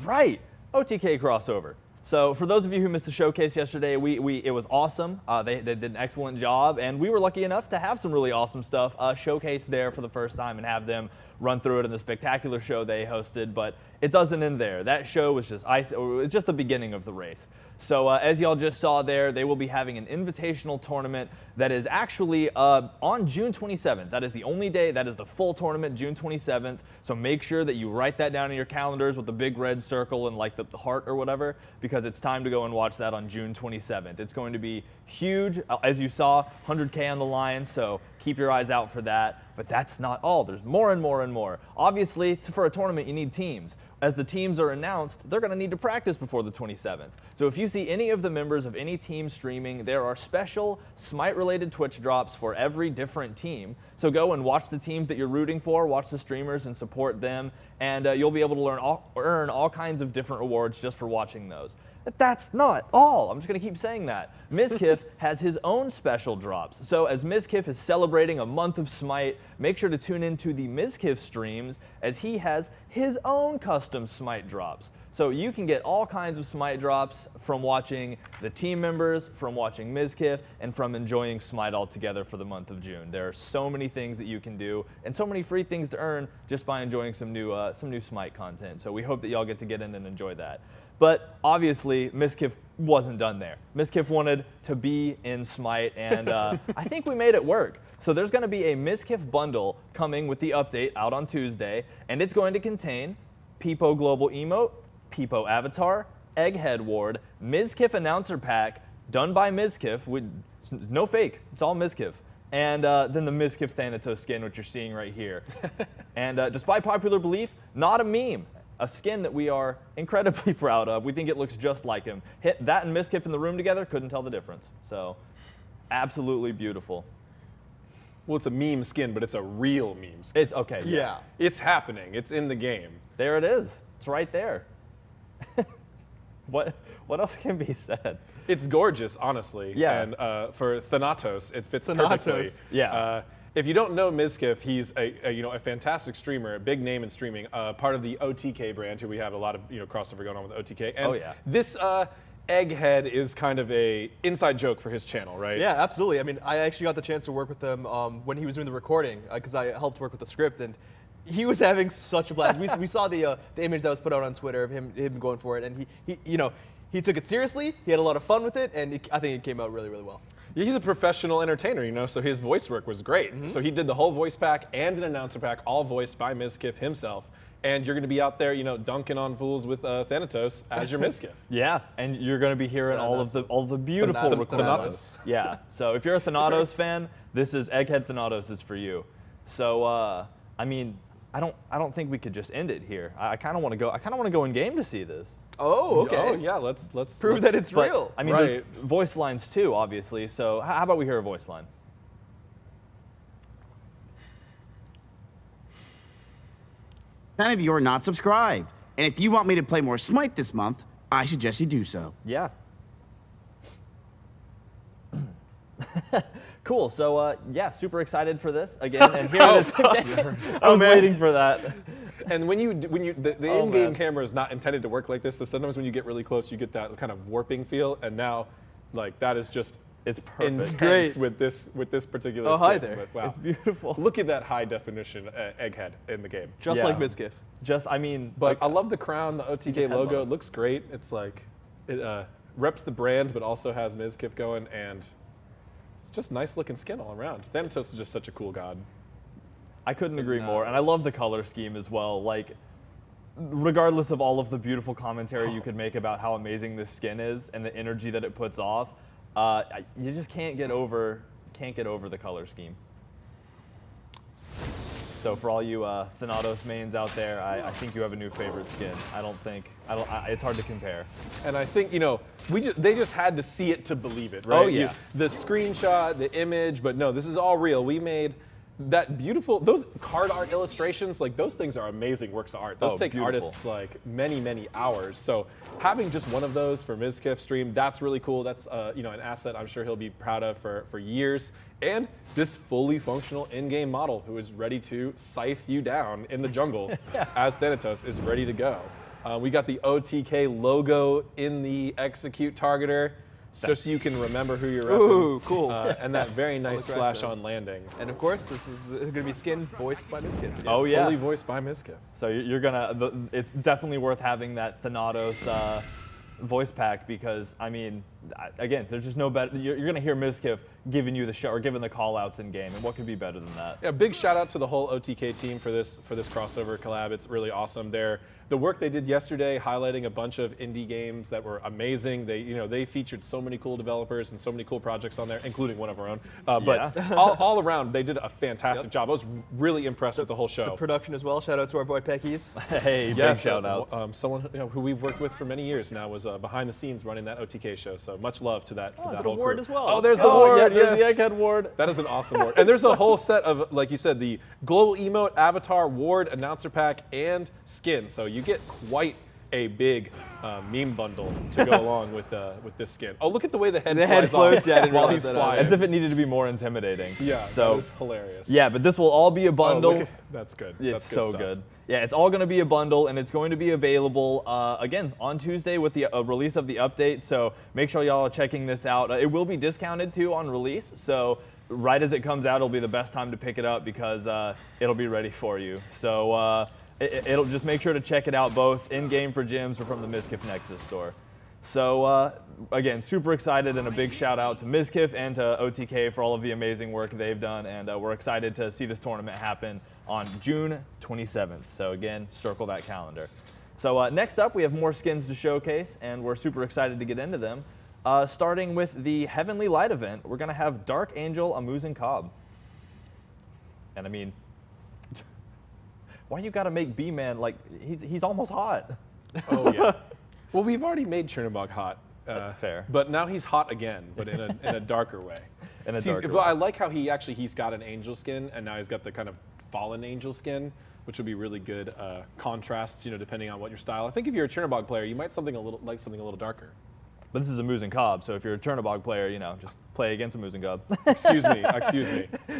right, OTK crossover. So for those of you who missed the showcase yesterday, it was awesome. They did an excellent job, and we were lucky enough to have some really awesome stuff showcased there for the first time and have them run through it in the spectacular show they hosted. But it doesn't end there. That show was just the beginning of the race. So as y'all just saw there, they will be having an invitational tournament that is actually on June 27th. That is the only day. That is the full tournament, June 27th. So make sure that you write that down in your calendars with the big red circle and like the heart or whatever, because it's time to go and watch that on June 27th. It's going to be huge. As you saw, 100K on the line, so keep your eyes out for that. But that's not all. There's more and more and more. Obviously, for a tournament, you need teams. As the teams are announced, they're going to need to practice before the 27th. So if you see any of the members of any team streaming, there are special Smite-related Twitch drops for every different team. So go and watch the teams that you're rooting for, watch the streamers and support them, and you'll be able to earn all kinds of different rewards just for watching those. But that's not all. I'm just going to keep saying that. Mizkif has his own special drops. So as Mizkif is celebrating a month of Smite, make sure to tune into the Mizkif streams as he has his own custom Smite drops. So you can get all kinds of Smite drops from watching the team members, from watching Mizkif, and from enjoying Smite altogether for the month of June. There are so many things that you can do and so many free things to earn just by enjoying some new Smite content. So we hope that y'all get to get in and enjoy that. But obviously, Mizkif wasn't done there. Mizkif wanted to be in Smite, and I think we made it work. So there's going to be a Mizkif bundle coming with the update out on Tuesday, and it's going to contain Peepo Global Emote, Peepo Avatar, Egghead Ward, Mizkif Announcer Pack, done by Mizkif, with no fake, it's all Mizkif. And then the Mizkif Thanatos skin, which you're seeing right here. And despite popular belief, not a meme. A skin that we are incredibly proud of. We think it looks just like him. Hit that and Mizkif in the room together, couldn't tell the difference. So, absolutely beautiful. Well, it's a meme skin, but it's a real meme skin. It's okay. Yeah. It's happening. It's in the game. There it is. It's right there. What else can be said? It's gorgeous, honestly. Yeah. And for Thanatos, it fits perfectly. Yeah. If you don't know Mizkif, he's a fantastic streamer, a big name in streaming, part of the OTK brand. Here we have a lot of crossover going on with OTK. And this Egghead is kind of a inside joke for his channel, right? Yeah, absolutely. I mean, I actually got the chance to work with him when he was doing the recording because I helped work with the script, and he was having such a blast. we saw the image that was put out on Twitter of him going for it, and he took it seriously. He had a lot of fun with it, and I think it came out really, really well. Yeah, he's a professional entertainer, so his voice work was great. So he did the whole voice pack and an announcer pack, all voiced by Mizkif himself. And you're going to be out there, dunking on fools with Thanatos as your Mizkif. Yeah, and you're going to be hearing all of the beautiful recordings. Yeah, so if you're a Thanatos fan, this is Egghead Thanatos is for you. So I mean, I don't think we could just end it here. I kind of want to go. I kind of want to go in game to see this. Oh, okay. Oh, yeah. Let's prove that it's real. I mean, right. Voice lines too, obviously. So how about we hear a voice line? None of you are not subscribed, and if you want me to play more Smite this month, I suggest you do so. Yeah. Cool. So yeah, super excited for this again, and here it is again. I was waiting for that. And when the in-game camera is not intended to work like this, so sometimes when you get really close, you get that kind of warping feel, and now, like, that is just it's perfect. Intense great with this particular. Oh, hi skin. there. But, wow. It's beautiful. Look at that high definition Egghead in the game. Just like Mizkif. But I love the crown, the OTK logo. It looks great. It's like it reps the brand, but also has Mizkif going, and it's just nice looking skin all around. Thanatos is just such a cool god. I couldn't agree more, and I love the color scheme as well. Like, regardless of all of the beautiful commentary you could make about how amazing this skin is and the energy that it puts off, you just can't get over the color scheme. So for all you Thanatos mains out there, I think you have a new favorite skin. It's hard to compare. And I think, you know, they just had to see it to believe it, right? Oh, yeah. The screenshot, the image, but no, this is all real. We made that beautiful, those card art illustrations, like those things are amazing works of art. Those take beautiful. artists like many hours. So having just one of those for Mizkif stream, that's really cool. That's you know, an asset I'm sure he'll be proud of for years. And this fully functional in-game model who is ready to scythe you down in the jungle as Thanatos is ready to go. We got the OTK logo in the execute targeter, just so you can remember who you're repping. Ooh, cool. And that very nice Holographic. flash on landing. And of course, this is going to be skin voiced by Mizkif. Oh yeah. Fully voiced by Mizkif. So you're gonna. It's definitely worth having that Thanatos voice pack because I mean, again, there's just no better. You're gonna hear Mizkif giving you the show or giving the call outs in game, and what could be better than that? Yeah, big shout out to the whole OTK team for this crossover collab. It's really awesome. The work they did yesterday, highlighting a bunch of indie games that were amazing. They featured so many cool developers and so many cool projects on there, including one of our own. But all around, they did a fantastic job. I was really impressed with the whole show. The production as well. Shout out to our boy Peckies. Hey, big shout outs. Someone who we've worked with for many years now was behind the scenes running that OTK show. So much love to that there's an whole award crew. as well. Oh, there's the award. Yeah, there's yes. the Egghead Ward. That is an awesome ward. And there's a whole set of, like you said, the global emote, avatar, ward, announcer pack, and skin. So you get quite a big meme bundle to go along with this skin. Oh, look at the way the head floats. Yeah, I didn't while realize he's that. flying. As if it needed to be more intimidating. Yeah, so that is hilarious. Yeah, but this will all be a Oh, bundle. look at, that's good. It's That's good so stuff. good. Yeah, it's all going to be a bundle, and it's going to be available, again, on Tuesday with the release of the update. So make sure y'all are checking this out. It will be discounted, too, on release. So right as it comes out, it'll be the best time to pick it up because it'll be ready for you. So it'll just make sure to check it out both in-game for gyms or from the Mizkif Nexus store. So again, super excited and a big shout out to Mizkif and to OTK for all of the amazing work they've done, and we're excited to see this tournament happen on June 27th. So again, circle that calendar. So next up, we have more skins to showcase, and we're super excited to get into them. Starting with the Heavenly Light event, we're gonna have Dark Angel Amusing Cobb. And I mean, why you gotta make B-Man like he's almost hot? Oh yeah. Well, we've already made Chernobog hot. Fair. But now he's hot again, but in a darker way. In a See, darker but way. I like how he's got an angel skin, and now he's got the kind of fallen angel skin, which would be really good contrasts, depending on what your style. I think if you're a Chernobog player, you might something a little darker. But this is a Amusing Cobb, so if you're a Chernobog player, just play against Amusing Cobb. Excuse me.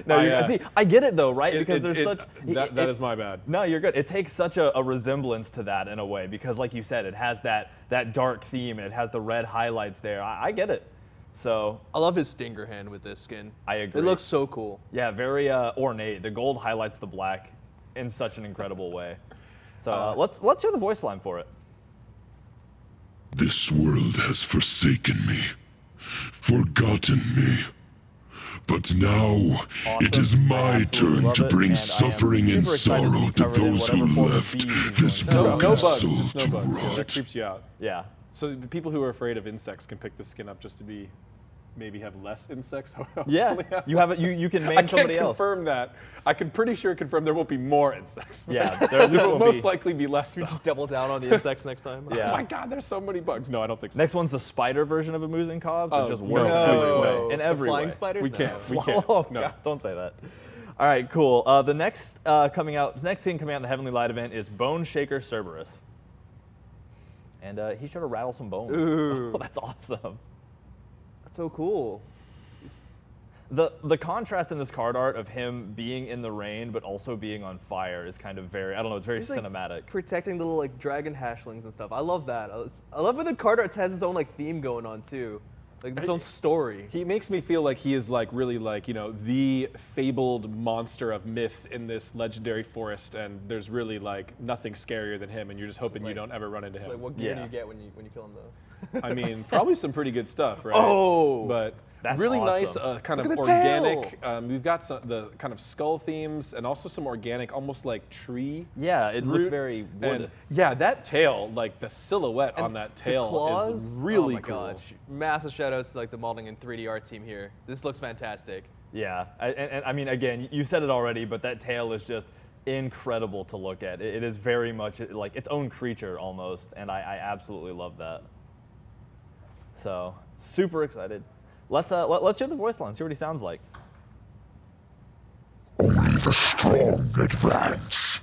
No, see, I get it though, right? Because there's such that is my bad. No, you're good. It takes such a resemblance to that in a way because, like you said, it has that dark theme and it has the red highlights there. I get it. So I love his stinger hand with this skin. I agree. It looks so cool. Yeah, very ornate. The gold highlights the black in such an incredible way. So let's hear the voice line for it. This world has forsaken me, forgotten me. But now it is my turn to bring suffering and sorrow to those who left this broken soul to That rot. creeps you out. Yeah. So the people who are afraid of insects can pick the skin up just to be, maybe have less insects. Yeah. You have it. You can main I can't somebody else. confirm that. I can pretty sure confirm there won't be more insects. Yeah. There will will most be. likely be less. Though. Just double down on the insects next time. Yeah. Oh my God, there's so many bugs. No, I don't think so. Next one's the spider version of Amusing Cobb. So Oh, just no. worse in every way. In The every flying way. spiders? We No. can't. We can't. Oh, No. God, don't say that. All right, cool. The next thing coming out in the Heavenly Light event is Bone Shaker Cerberus. And he's sure to rattle some bones. Ooh. Oh, that's awesome. That's so cool. The contrast in this card art of him being in the rain but also being on fire is kind of very, I don't know, it's very He's, like, cinematic. Protecting the little dragon hashlings and stuff. I love that. I love when the card art has its own theme going on too, its own story. He makes me feel like he is really the fabled monster of myth in this legendary forest, and there's really nothing scarier than him, and you're just hoping you don't ever run into him. Like what gear do Yeah. you get when you kill him though? I mean, probably some pretty good stuff, right? Oh! But That's really awesome. nice, kind of Look at the organic. We've got the kind of skull themes and also some organic, almost like tree. Yeah, it looks root. very wood. And yeah, that tail, the silhouette on that tail the claws, is really oh my cool. God. Massive shout outs to the modeling and 3D art team here. This looks fantastic. Yeah, and I mean, again, you said it already, but that tail is just incredible to look at. It is very much like its own creature almost, and I absolutely love that. So super excited. Let's hear the voice line, see what he sounds like. Only the strong advance.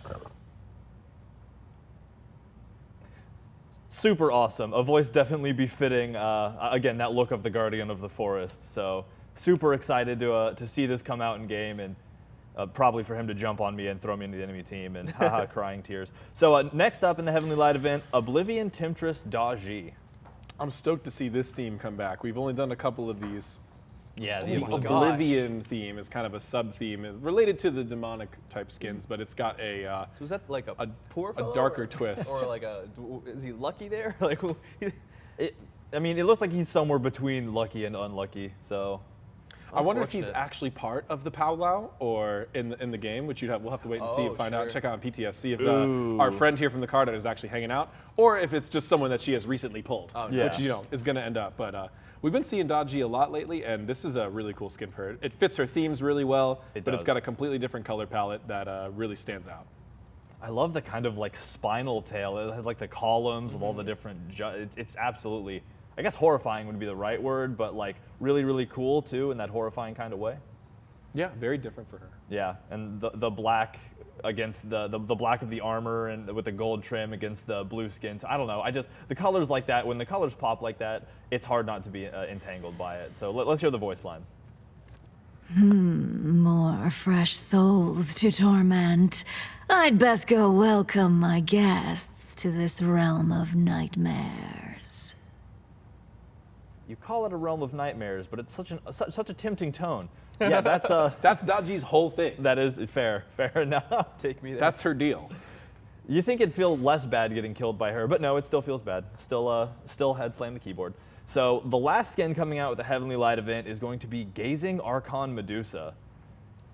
Super awesome. A voice definitely befitting, again, that look of the Guardian of the Forest. So super excited to see this come out in game, and probably for him to jump on me and throw me into the enemy team and haha, crying tears. So next up in the Heavenly Light event, Oblivion Temptress Daji. I'm stoked to see this theme come back. We've only done a couple of these. Yeah, The Oblivion theme is kind of a sub-theme related to the demonic type skins, but it's got a So is that like a poor fellow, darker or, twist. Or like is he lucky there? Like, I mean, it looks like he's somewhere between lucky and unlucky. So I wonder if he's unfortunate. actually part of the powwow or in the game, which we'll have to wait and see and find out. Check out on PTS, see if our friend here from the card is actually hanging out, or if it's just someone that she has recently pulled, which is going to end up. But we've been seeing Daji a lot lately, and this is a really cool skin for her. It fits her themes really well, but it's got a completely different color palette that really stands out. I love the kind of like spinal tail. It has like the columns with all the different. It's absolutely. I guess horrifying would be the right word, but like really, really cool too in that horrifying kind of way. Yeah, very different for her. Yeah, and the black against the black of the armor and with the gold trim against the blue skin. I don't know. The colors like that. When the colors pop like that, it's hard not to be entangled by it. So let's hear the voice line. More fresh souls to torment. I'd best go welcome my guests to this realm of nightmares. You call it a realm of nightmares, but it's such a tempting tone. Yeah, that's that's Daji's whole thing. That is fair enough. Take me there. That's her deal. You think it'd feel less bad getting killed by her, but no, it still feels bad. Still head slam the keyboard. So the last skin coming out with the Heavenly Light event is going to be Gazing Archon Medusa.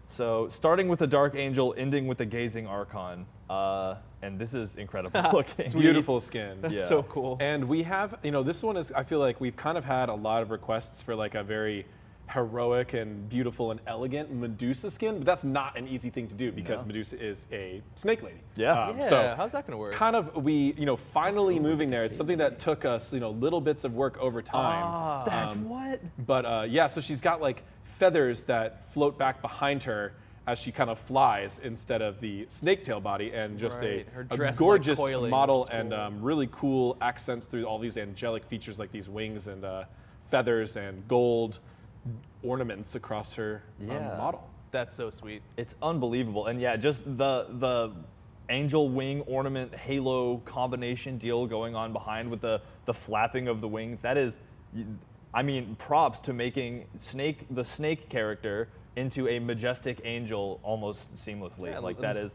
So starting with the Dark Angel, ending with the Gazing Archon. And this is incredible looking. Beautiful skin. That's so cool. And we have, this one is, I feel like we've kind of had a lot of requests for like a very heroic and beautiful and elegant Medusa skin, but that's not an easy thing to do because Medusa is a snake lady. Yeah. So how's that gonna work? kind of finally moving there. It's something that took us, little bits of work over time. That's what? But yeah, so she's got like feathers that float back behind her as she kind of flies instead of the snake tail body, and just Right. Her a dress is, like, gorgeous coiling, model which is and cool. really cool accents through all these angelic features like these wings and feathers and gold ornaments across her model. That's so sweet. It's unbelievable. And yeah, just the angel wing ornament halo combination deal going on behind with the flapping of the wings. That is, I mean, props to making the snake character into a majestic angel almost seamlessly. Yeah, like that is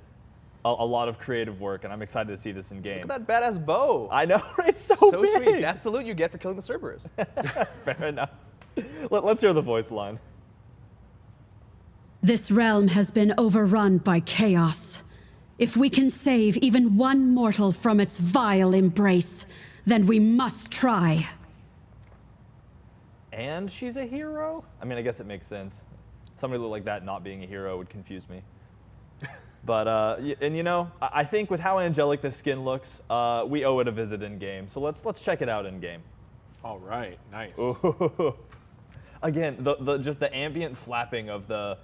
a lot of creative work, and I'm excited to see this in game. Look at that badass bow. I know, it's so big. sweet. That's the loot you get for killing the Cerberus. Fair enough. Let's hear the voice line. This realm has been overrun by chaos. If we can save even one mortal from its vile embrace, then we must try. And she's a hero? I mean, I guess it makes sense. Somebody like that not being a hero would confuse me. But, I think with how angelic this skin looks, we owe it a visit in game. So let's check it out in game. All right, nice. Ooh. Again, just the ambient flapping of the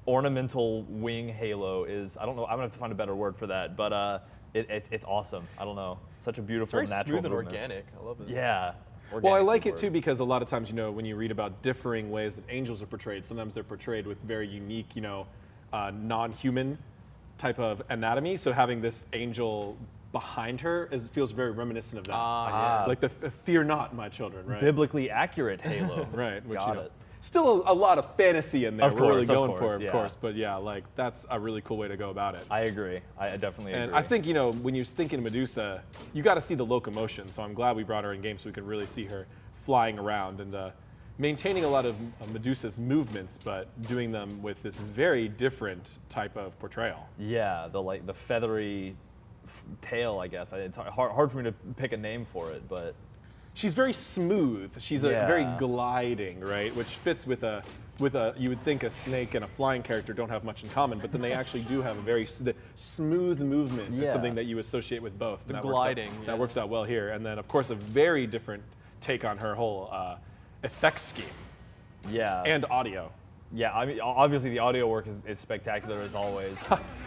ornamental wing halo is, I don't know, I'm gonna have to find a better word for that, but it's awesome. I don't know, such a beautiful Very natural smooth and movement. organic. I love it. Yeah. Well, I organic like it word. too because a lot of times, when you read about differing ways that angels are portrayed, sometimes they're portrayed with very unique, non-human type of anatomy. So having this angel behind her feels very reminiscent of that. yeah. Like the fear not, my children, right? Biblically accurate halo. Right, which Got it. still a lot of fantasy in there. Of We're really course, of going course, for, of yeah. course. But yeah, like that's a really cool way to go about it. I agree. I definitely agree. And I think, when you're thinking Medusa, you got to see the locomotion. So I'm glad we brought her in game so we can really see her flying around and maintaining a lot of Medusa's movements, but doing them with this very different type of portrayal. Yeah, the feathery tail, I guess. It's hard for me to pick a name for it, but she's very smooth. She's a Yeah. very gliding, right? Which fits with a you would think a snake and a flying character don't have much in common, but then they actually do have a very the smooth movement is Yeah. something that you associate with both. The and gliding, That yeah. works out well here. And then of course a very different take on her whole effects scheme Yeah. and audio. Yeah, I mean, obviously the audio work is spectacular as always.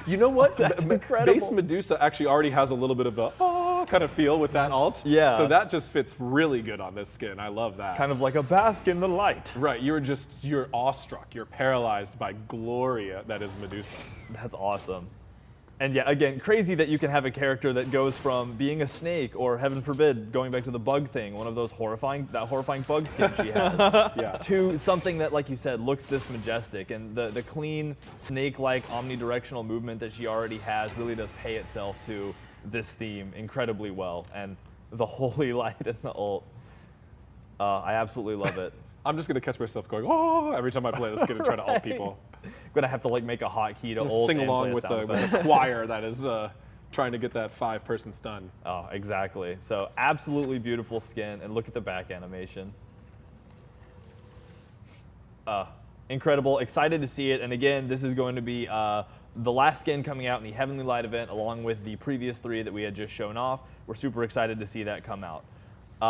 You know what? That's incredible. Base Medusa actually already has a little bit of a kind of feel with that alt. Yeah. So that just fits really good on this skin. I love that. Kind of like a bask in the light. Right. You're awestruck. You're paralyzed by Gloria that is Medusa. That's awesome. And yeah, again, crazy that you can have a character that goes from being a snake, or heaven forbid, going back to the bug thing, one of those horrifying bug skins she has, Yeah. to something that, like you said, looks this majestic. And the clean, snake-like, omnidirectional movement that she already has really does pay itself to this theme incredibly well. And the holy light and the ult, I absolutely love it. I'm just gonna catch myself going oh every time I play this skin and try to ult people. I'm gonna have to like make a hotkey to I'm gonna ult sing and along play a with sound the effect. choir that is trying to get that 5-person stun. Oh, exactly. So absolutely beautiful skin, and look at the back animation. Incredible, excited to see it. And again, this is going to be the last skin coming out in the Heavenly Light event, along with the previous 3 that we had just shown off. We're super excited to see that come out.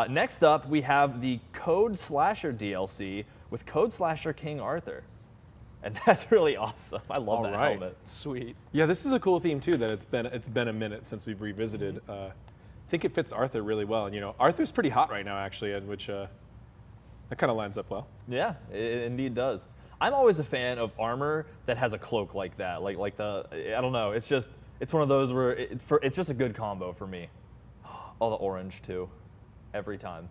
Next up, we have the Code Slasher DLC with Code Slasher King Arthur. And that's really awesome. I love that helmet. Sweet. Yeah, this is a cool theme too. That it's been a minute since we've revisited. I think it fits Arthur really well. And you know, Arthur's pretty hot right now actually, and which that kind of lines up well. Yeah, it indeed does. I'm always a fan of armor that has a cloak like that. Like the, I don't know. It's one of those where it's just a good combo for me. Oh, the orange too, every time.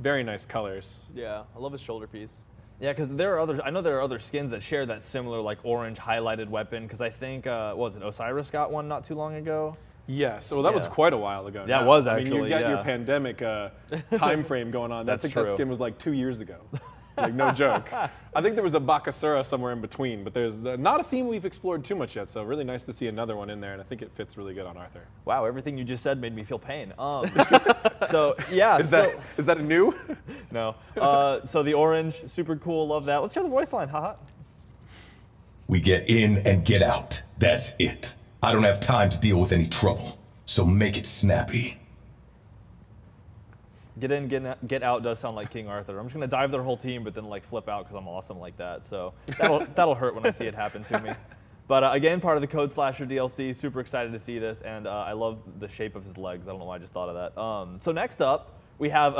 Very nice colors. Yeah, I love his shoulder piece. Yeah, because I know there are other skins that share that similar like orange highlighted weapon. Because I think what was it, Osiris got one not too long ago. Yes, well that was quite a while ago. That now. was I mean, actually, you got yeah. your pandemic time frame going on. That's I think true. that skin was like 2 years ago. Like no joke. I think there was a Bakasura somewhere in between, but there's not a theme we've explored too much yet. So really nice to see another one in there, and I think it fits really good on Arthur. Wow, everything you just said made me feel pain. So yeah. Is that a new? No. So the orange, super cool. Love that. Let's hear the voice line. Haha. We get in and get out. That's it. I don't have time to deal with any trouble, so make it snappy. Get in, get out does sound like King Arthur. I'm just gonna dive their whole team, but then like flip out because I'm awesome like that. So that'll hurt when I see it happen to me. But again, part of the Code Slasher DLC. Super excited to see this, and I love the shape of his legs. I don't know why I just thought of that. So next up, we have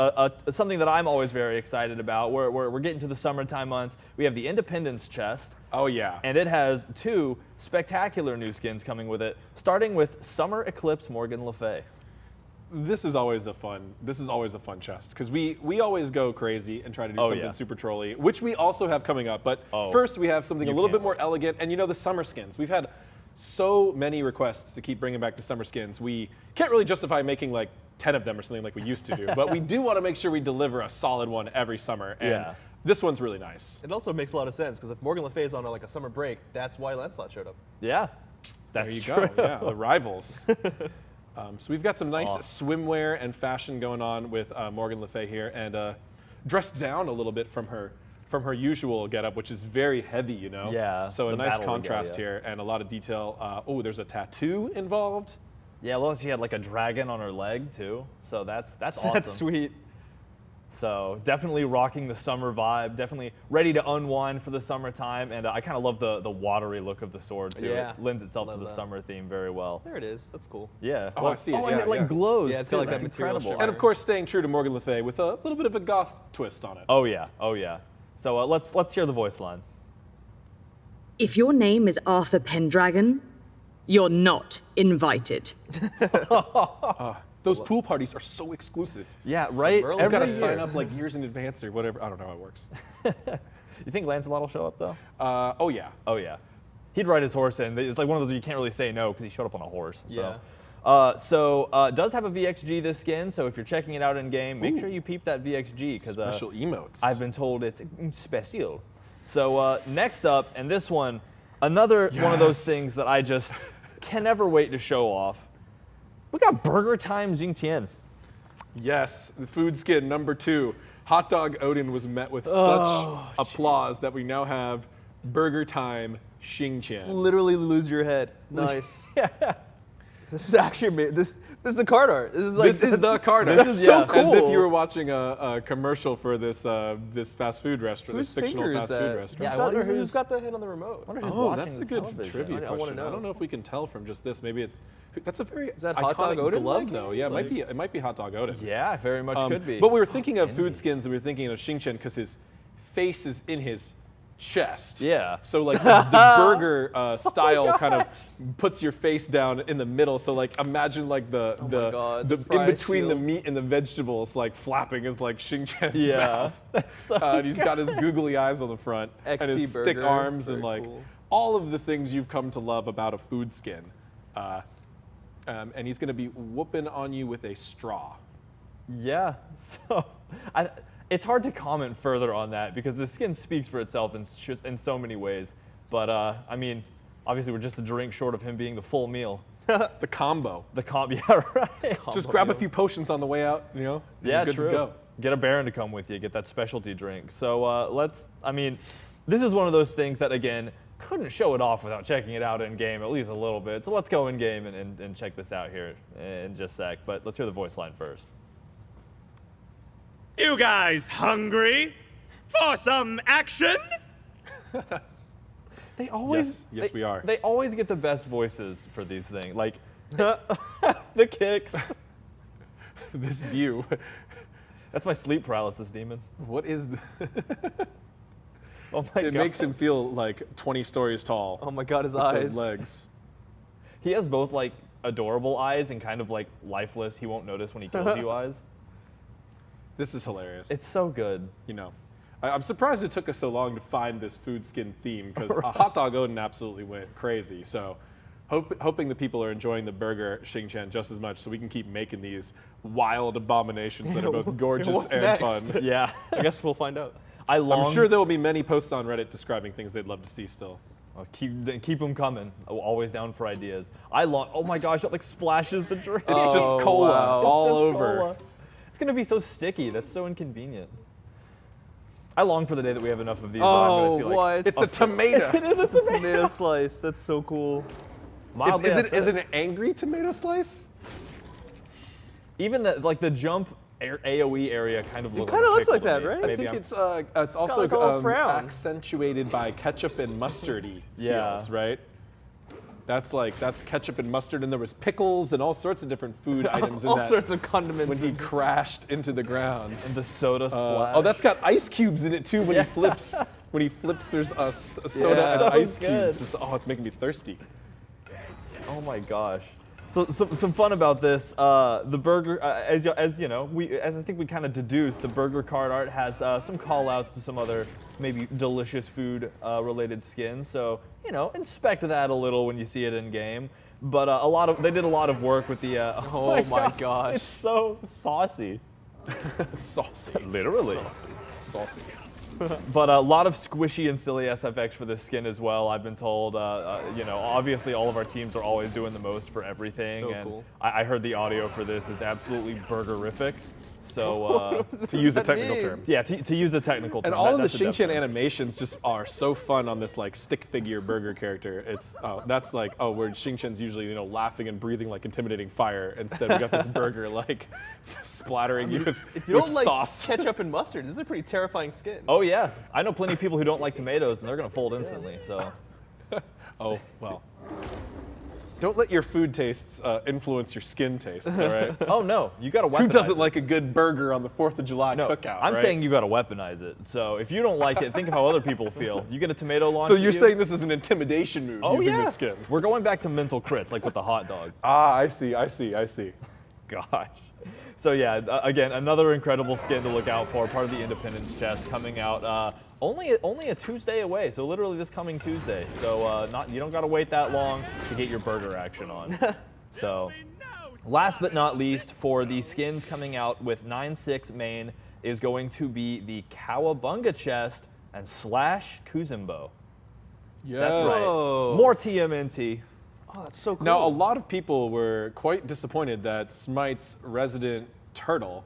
something that I'm always very excited about. We're getting to the summertime months. We have the Independence chest. Oh yeah. And it has 2 spectacular new skins coming with it, starting with Summer Eclipse Morgan Le Fay. This is always a fun chest because we always go crazy and try to do something super trolly, which we also have coming up. But first we have something a little bit more elegant, and you know, the summer skins. We've had so many requests to keep bringing back the summer skins. We can't really justify making like 10 of them or something like we used to do, but we do want to make sure we deliver a solid one every summer. And this one's really nice. It also makes a lot of sense because if Morgan Le Fay is on like a summer break, that's why Lancelot showed up. Yeah, that's there you true. go. Yeah, the rivals. So we've got some nice swimwear and fashion going on with Morgan Le Fay here, and dressed down a little bit from her usual getup, which is very heavy, you know. Yeah. So a the nice battle contrast regalia. here, and a lot of detail. Oh, there's a tattoo involved. Yeah, well, she had like a dragon on her leg too, so that's awesome. That's sweet. So definitely rocking the summer vibe, definitely ready to unwind for the summertime, and I kind of love the watery look of the sword too. Yeah, it lends itself to the that. summer theme very well. There it is. That's cool. Yeah. Oh, I see it. Oh, Yeah, and it like yeah. glows. Yeah, it's too. got like that That's material incredible. shimmer. And of course, staying true to Morgan Le Fay with a little bit of a goth twist on it. Oh yeah. Oh yeah. So let's hear the voice line. If your name is Arthur Pendragon, you're not invited. Those pool parties are so exclusive. Yeah, right. You've got to sign up like years in advance or whatever. I don't know how it works. You think Lancelot will show up though? Oh yeah. Oh yeah. He'd ride his horse in. It's like one of those where you can't really say no because he showed up on a horse. So. Yeah. Does have a VXG this skin, so if you're checking it out in game, make sure you peep that VXG because Special emotes. I've been told it's special. So next up, and this one, another one of those things that I just can never wait to show off. We got Burger Time Xingqian. Yes, the food skin number 2. Hot Dog Odin was met with such applause that we now have Burger Time Xingqian. Literally lose your head. Nice. This is actually this is the card art. This is like This is the card art. This is so cool. As if you were watching a commercial for this this fast food restaurant, Whose this fictional finger is fast food that? restaurant. Who's got the hand on the remote? Oh, that's a good trivia I question. want to know. I don't know if we can tell from just this. Maybe it's that's a very that Hot Dog iconic Odin's glove like though. it? Yeah, Like- it might be Hot Dog Odin. Yeah, very much could be. But we were thinking of food skins, and we were thinking of Xingqian because his face is in his chest. Yeah. So like the burger style kind of puts your face down in the middle. So like imagine like the in fried between the shields. meat and the vegetables like flapping is like Xingqian's Yeah. mouth. That's so And he's got his googly eyes on the front and XT his thick burger. arms and Very like cool. all of the things you've come to love about a food skin. And he's going to be whooping on you with a straw. Yeah, so it's hard to comment further on that because the skin speaks for itself in so many ways. But I mean, obviously we're just a drink short of him being the full meal. The combo. Yeah, right. Just grab a few potions on the way out, you know? And Yeah, you're good true. to go. Get a Baron to come with you, get that specialty drink. So this is one of those things that, again, couldn't show it off without checking it out in game at least a little bit. So let's go in game and check this out here in just a sec. But let's hear the voice line first. You guys hungry for some action? They always Yes, we are. They always get the best voices for these things. Like the kicks. This view. That's my sleep paralysis demon. What is Oh my god. It makes him feel like 20 stories tall. Oh my god, his with eyes. those legs. He has both like adorable eyes and kind of like lifeless, he won't notice when he kills you eyes. This is hilarious. It's so good. You know, I'm surprised it took us so long to find this food skin theme because Hot Dog Odin absolutely went crazy. So hoping the people are enjoying the burger Xingqian just as much so we can keep making these wild abominations that are both gorgeous What's and next? fun. Yeah. I guess we'll find out. I'm sure there will be many posts on Reddit describing things they'd love to see still. Well, keep them coming. Always down for ideas. Oh my gosh, it like splashes the drink. It's just cola all It's just over. cola. It's gonna be so sticky. That's so inconvenient. I long for the day that we have enough of these. Oh, that I'm gonna see, like, what? It's a tomato. It is a tomato. Tomato slice. That's so cool. Mildly Is acidic. it an angry tomato slice? Even the jump AOE area kind of looks kinda like a looks like pickle to that, me. right? I Maybe think I'm- it's also like a little frown. accentuated by ketchup and mustardy Yeah. feels, right? That's ketchup and mustard, and there was pickles and all sorts of different food items in All that. sorts of condiments. When he crashed into the ground. and the soda splash. Oh, that's got ice cubes in it too. When he flips, there's a soda Yeah. and So ice good. cubes. It's making me thirsty. Oh my gosh. So some fun about this. The burger, as you know, as I think we kind of deduced, the burger card art has some call outs to some other maybe delicious food related skins. So inspect that a little when you see it in game. But they did a lot of work with the. Oh my gosh. It's so saucy. Saucy. Literally. Saucy. But a lot of squishy and silly SFX for this skin as well. I've been told, obviously all of our teams are always doing the most for everything. So and cool. I heard the audio for this is absolutely burgerific. So To use a technical term. yeah, to use a technical term. And all of the that's a Xingqian definite. animations just are so fun on this like stick figure burger character. It's that's like where Xingqian's usually laughing and breathing like intimidating fire. Instead we got this burger like splattering you with, If you don't with like sauce. ketchup and mustard, this is a pretty terrifying skin. Oh yeah, I know plenty of people who don't like tomatoes and they're gonna fold instantly. So Oh well. Don't let your food tastes influence your skin tastes, all right? oh no, you gotta weaponize Who doesn't it. like a good burger on the 4th of July No, cookout, I'm right? saying you gotta weaponize it. So if you don't like it, think of how other people feel. You get a tomato launch. So at you're you. saying this is an intimidation move Oh using yeah. this skin? We're going back to mental crits, like with the hot dog. Ah, I see. Gosh. So yeah, again, another incredible skin to look out for. Part of the Independence chest coming out only a Tuesday away. So literally this coming Tuesday. So you don't gotta wait that long to get your burger action on. So last but not least, for the skins coming out with 9.6 main is going to be the Cowabunga chest and Slash Kuzumbo. Yes. That's right. More TMNT. Oh, that's so cool. Now, a lot of people were quite disappointed that Smite's resident turtle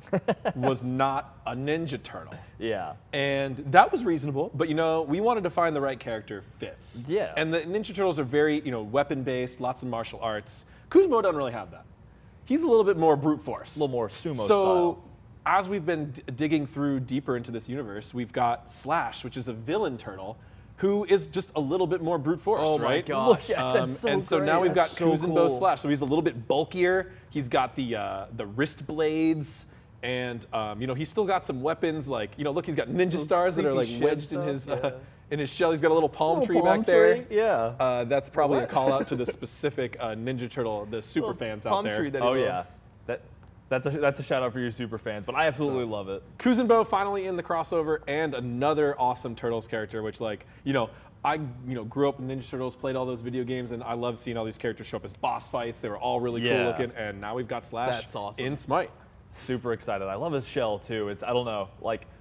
was not a ninja turtle. Yeah. And that was reasonable, but we wanted to find the right character fits. Yeah. And the Ninja Turtles are very, weapon-based, lots of martial arts. Kuzumo doesn't really have that. He's a little bit more brute force. A little more sumo style. So as we've been digging through deeper into this universe, we've got Slash, which is a villain turtle, who is just a little bit more brute force, Oh my right? gosh. That's so and so great. now we've got That's so Kuzenbo cool. Slash. So he's a little bit bulkier. He's got the wrist blades, and he's still got some weapons. Like look, he's got ninja stars that are like creepy wedged shit in his shell. He's got a little palm Little tree palm back there. tree, yeah. That's probably a call out to the specific Ninja Turtle, the super fans out palm there. tree that he Oh yeah. loves. That's a shout out for your super fans, but I absolutely love it. Kuzenbo finally in the crossover, and another awesome Turtles character, which I grew up in Ninja Turtles, played all those video games, and I loved seeing all these characters show up as boss fights. They were all really cool looking, and now we've got Slash That's awesome. in Smite. Super excited. I love his shell too. I don't know,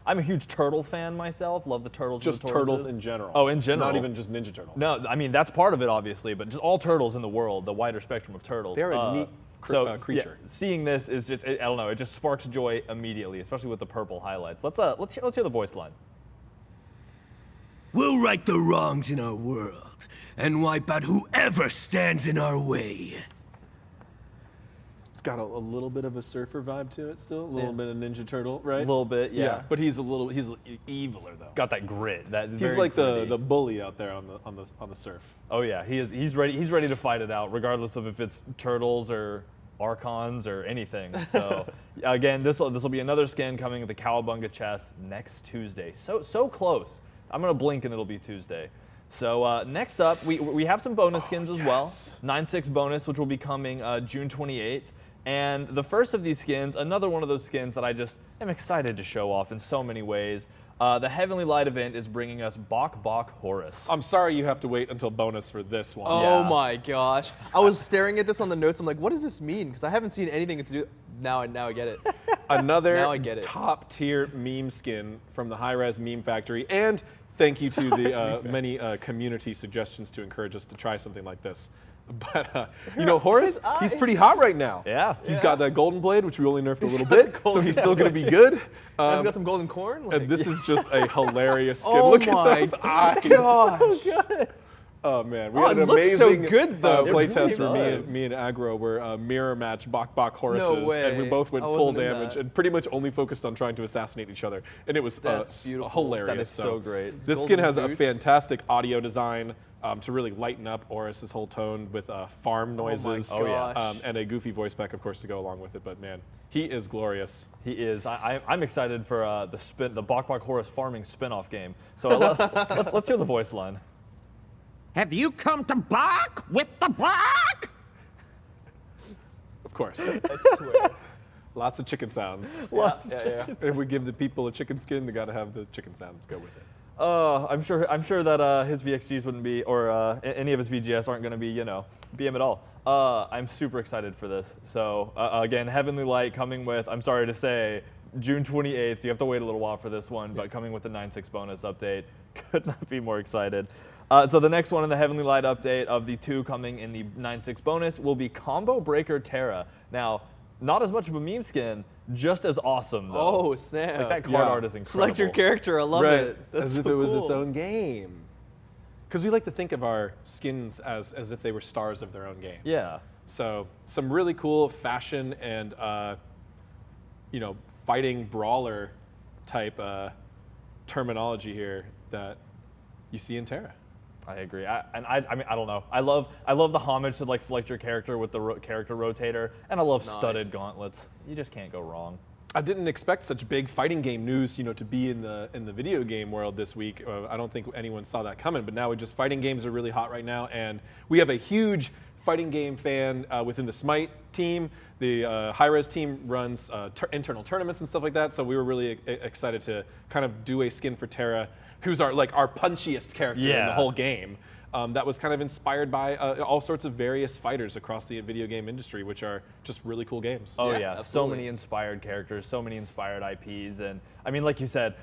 I'm a huge turtle fan myself. Love the turtles. Just and the turtles tortoises. in general. Oh, in general. Not even just Ninja Turtles. No, I mean that's part of it obviously, but just all turtles in the world, the wider spectrum of turtles. They're a neat creature. Yeah, seeing this is just, I don't know, it just sparks joy immediately, especially with the purple highlights. Let's hear the voice line. We'll right the wrongs in our world and wipe out whoever stands in our way. It's got a little bit of a surfer vibe to it still, a little bit of Ninja Turtle, right? A little bit, yeah. But he's eviler though. Got that grit. He's like the bully out there on the surf. Oh yeah, he's ready. He's ready to fight it out, regardless of if it's turtles or Archons or anything. So again, this will be another skin coming with the Cowabunga chest next Tuesday. So close. I'm gonna blink and it'll be Tuesday. So next up, we have some bonus skins as well. 9/6 bonus, which will be coming June 28th. And the first of these skins, another one of those skins that I just am excited to show off in so many ways. The Heavenly Light event is bringing us Bok Bok Horus. I'm sorry you have to wait until bonus for this one. Oh my gosh. I was staring at this on the notes. I'm like, what does this mean? Because I haven't seen anything to do. Now I get it. Another Now I get it. top tier meme skin from the Hi-Rez Meme Factory. And thank you to the many community suggestions to encourage us to try something like this. But Horus, he's pretty hot right now. Yeah. He's got that golden blade, which we only nerfed a little bit, so he's still going to be good. He's got some golden corn. And this is just a hilarious skin. Oh Look my at those eyes. gosh. So good. Oh man, we Oh, had it an looks so amazing good, though. It playtest really where does. me and Aggro were mirror match Bok Horuses, No way. and we both went I full wasn't in damage that. and pretty much only focused on trying to assassinate each other, and it was That's beautiful. hilarious. That is so great. This skin has a fantastic audio design to really lighten up Horus's whole tone with farm noises, Oh my gosh. and a goofy voice pack, of course, to go along with it. But man, he is glorious. He is. I'm excited for the Bok Bok Horus farming spin-off game. So let's hear the voice line. Have you come to bark with the bark? Of course, I swear. lots of chicken sounds. Yeah. If we give the people a chicken skin, they got to have the chicken sounds go with it. I'm sure that his VXGs wouldn't be, or any of his VGS aren't going to be, BM at all. I'm super excited for this. So again, Heavenly Light coming with, I'm sorry to say, June 28th. You have to wait a little while for this one, but coming with the 9/6 bonus update. Could not be more excited. So the next one in the Heavenly Light update of the two coming in the 9/6 bonus will be Combo Breaker Terra. Now, not as much of a meme skin, just as awesome though. Oh snap! Like that card art is incredible. Select your character. I love it. That's as so if it was cool. its own game. Because we like to think of our skins as if they were stars of their own games. Yeah. So some really cool fashion and fighting brawler type terminology here that you see in Terra. I agree. I mean, I don't know. I love the homage to select your character with the character rotator, and I love studded gauntlets. You just can't go wrong. I didn't expect such big fighting game news, to be in the video game world this week. I don't think anyone saw that coming, but now fighting games are really hot right now, and we have a huge fighting game fan within the SMITE team. The Hi-Rez team runs internal tournaments and stuff like that, so we were really excited to kind of do a skin for Terra, who's our punchiest character in the whole game. That was kind of inspired by all sorts of various fighters across the video game industry, which are just really cool games. Oh yeah, so many inspired characters, so many inspired IPs, and I mean, like you said,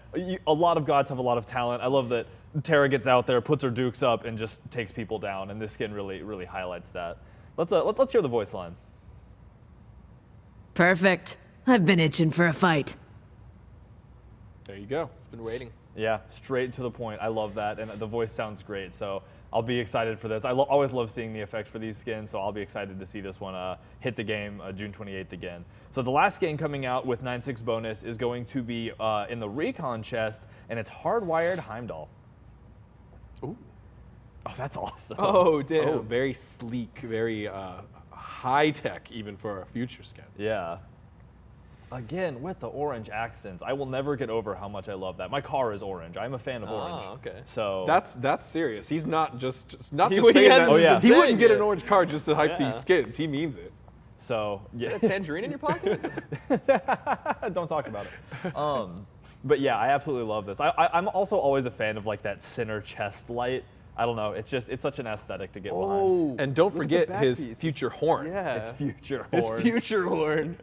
a lot of gods have a lot of talent. I love that Terra gets out there, puts her dukes up, and just takes people down, and this skin really highlights that. Let's hear the voice line. Perfect. I've been itching for a fight. There you go. It's been waiting. Yeah, straight to the point. I love that, and the voice sounds great. So I'll be excited for this. I always love seeing the effects for these skins, so I'll be excited to see this one hit the game June 28th again. So the last skin coming out with 9.6 bonus is going to be in the Recon chest, and it's Hardwired Heimdall. Ooh. Oh, that's awesome. Oh, damn. Oh, very sleek, very high tech even for a future skin. Yeah. Again, with the orange accents, I will never get over how much I love that. My car is orange. I'm a fan of orange. Okay. So That's serious. He's not just saying hasn't that. just been He saying wouldn't get it. an orange car just to hype Yeah. these skins. He means it. So yeah. Is that a tangerine in your pocket? Don't talk about it. But yeah, I absolutely love this. I'm also always a fan of like that center chest light. I don't know. It's such an aesthetic to get behind. And don't look at the forget back his piece. future horn. Yeah. It's future His horn. future horn.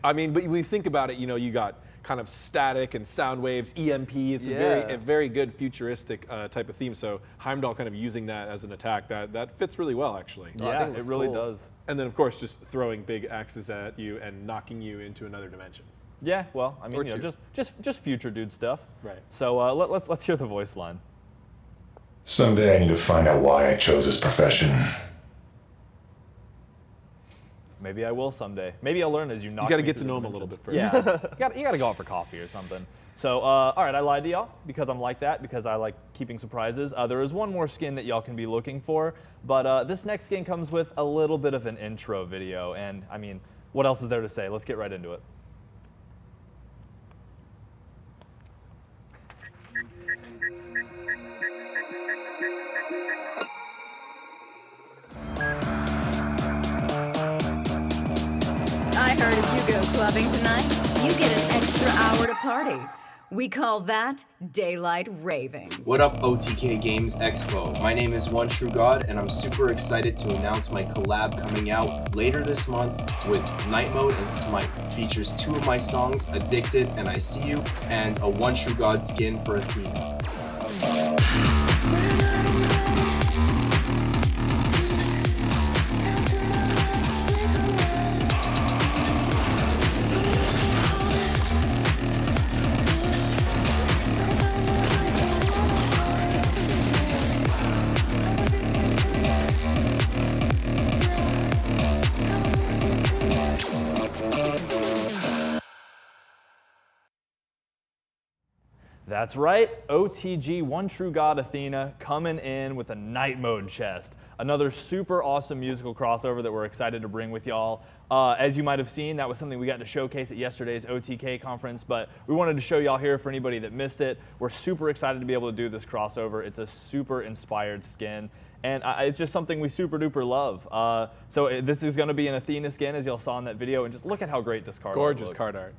I mean, but when you think about it, you got kind of static and sound waves, EMP. It's Yeah. a very good futuristic type of theme. So Heimdall kind of using that as an attack, that fits really well, actually. Yeah, it really does. And then, of course, just throwing big axes at you and knocking you into another dimension. Yeah, well, I mean, Or you know, two. just future dude stuff. Right. So let's hear the voice line. Someday I need to find out why I chose this profession. Maybe I will someday. Maybe I'll learn as you knock. You got to me get to through know the him a little dimensions. bit first. Yeah, you got to go out for coffee or something. So, all right, I lied to y'all because I'm like that, because I like keeping surprises. There is one more skin that y'all can be looking for, but this next skin comes with a little bit of an intro video, and I mean, what else is there to say? Let's get right into it. I heard if you go clubbing tonight, you get an extra hour to party. We call that daylight raving. What up, OTK Games Expo? My name is One True God, and I'm super excited to announce my collab coming out later this month with Night Mode and SMITE. It features 2 of my songs, Addicted and I See You, and a One True God skin for Athena. That's right, OTG One True God Athena coming in with a night mode chest. Another super awesome musical crossover that we're excited to bring with y'all. As you might have seen, that was something we got to showcase at yesterday's OTK conference, but we wanted to show y'all here for anybody that missed it. We're super excited to be able to do this crossover. It's a super inspired skin, and it's just something we super duper love. So this is gonna be an Athena skin, as y'all saw in that video, and just look at how great this card art Gorgeous looks. card art.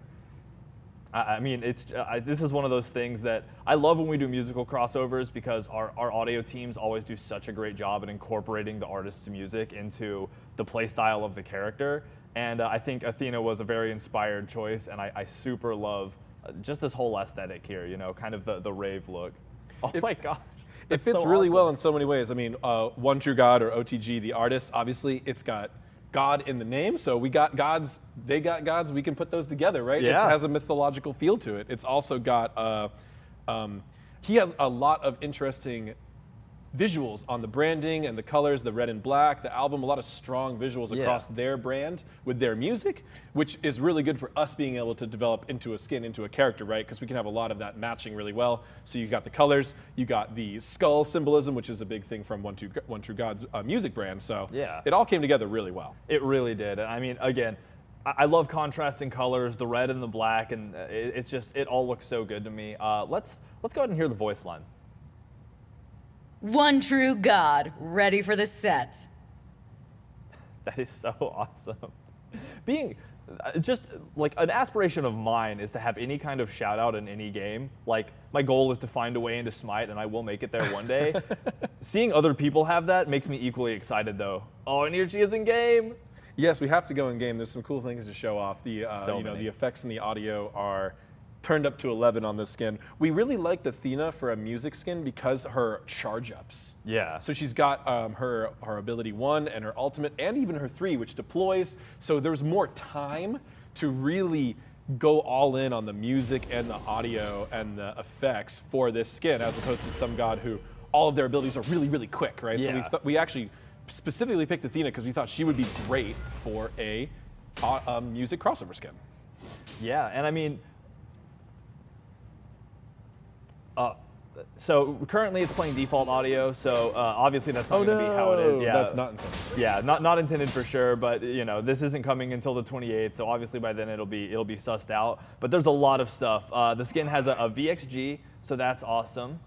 I mean, this is one of those things that I love when we do musical crossovers, because our audio teams always do such a great job at incorporating the artist's music into the play style of the character. And I think Athena was a very inspired choice, and I super love just this whole aesthetic here, you know, kind of the rave look. Oh my gosh. It fits really well in so many ways. I mean, One True God, or OTG, the artist, obviously it's got God in the name, so we got gods, they got gods, we can put those together, right? Yeah. It has a mythological feel to it. It's also got, he has a lot of interesting visuals on the branding and the colors, the red and black, the album, a lot of strong visuals across their brand with their music, which is really good for us being able to develop into a skin, into a character, right? Because we can have a lot of that matching really well. So you got the colors, you got the skull symbolism, which is a big thing from One True God's music brand. So yeah, it all came together really well. It really did. And I mean, again, I love contrasting colors, the red and the black, and it all looks so good to me. Let's go ahead and hear the voice line. One True God, ready for the set. That is so awesome. Being just like an aspiration of mine is to have any kind of shout out in any game. Like, my goal is to find a way into SMITE, and I will make it there one day. Seeing other people have that makes me equally excited, though. Oh, and here she is in game. Yes, we have to go in game. There's some cool things to show off. The the effects and the audio are turned up to 11 on this skin. We really liked Athena for a music skin because her charge ups. Yeah. So she's got her ability 1 and her ultimate, and even her 3, which deploys. So there's more time to really go all in on the music and the audio and the effects for this skin, as opposed to some god who all of their abilities are really, really quick, right? Yeah. So we actually specifically picked Athena because we thought she would be great for a music crossover skin. Yeah, and I mean, so currently it's playing default audio, so obviously that's not going to be how it is. Yeah, that's not intended. Yeah, not intended for sure, but you know, this isn't coming until the 28th, so obviously by then it'll be sussed out. But there's a lot of stuff. The skin has a VXG, so that's awesome.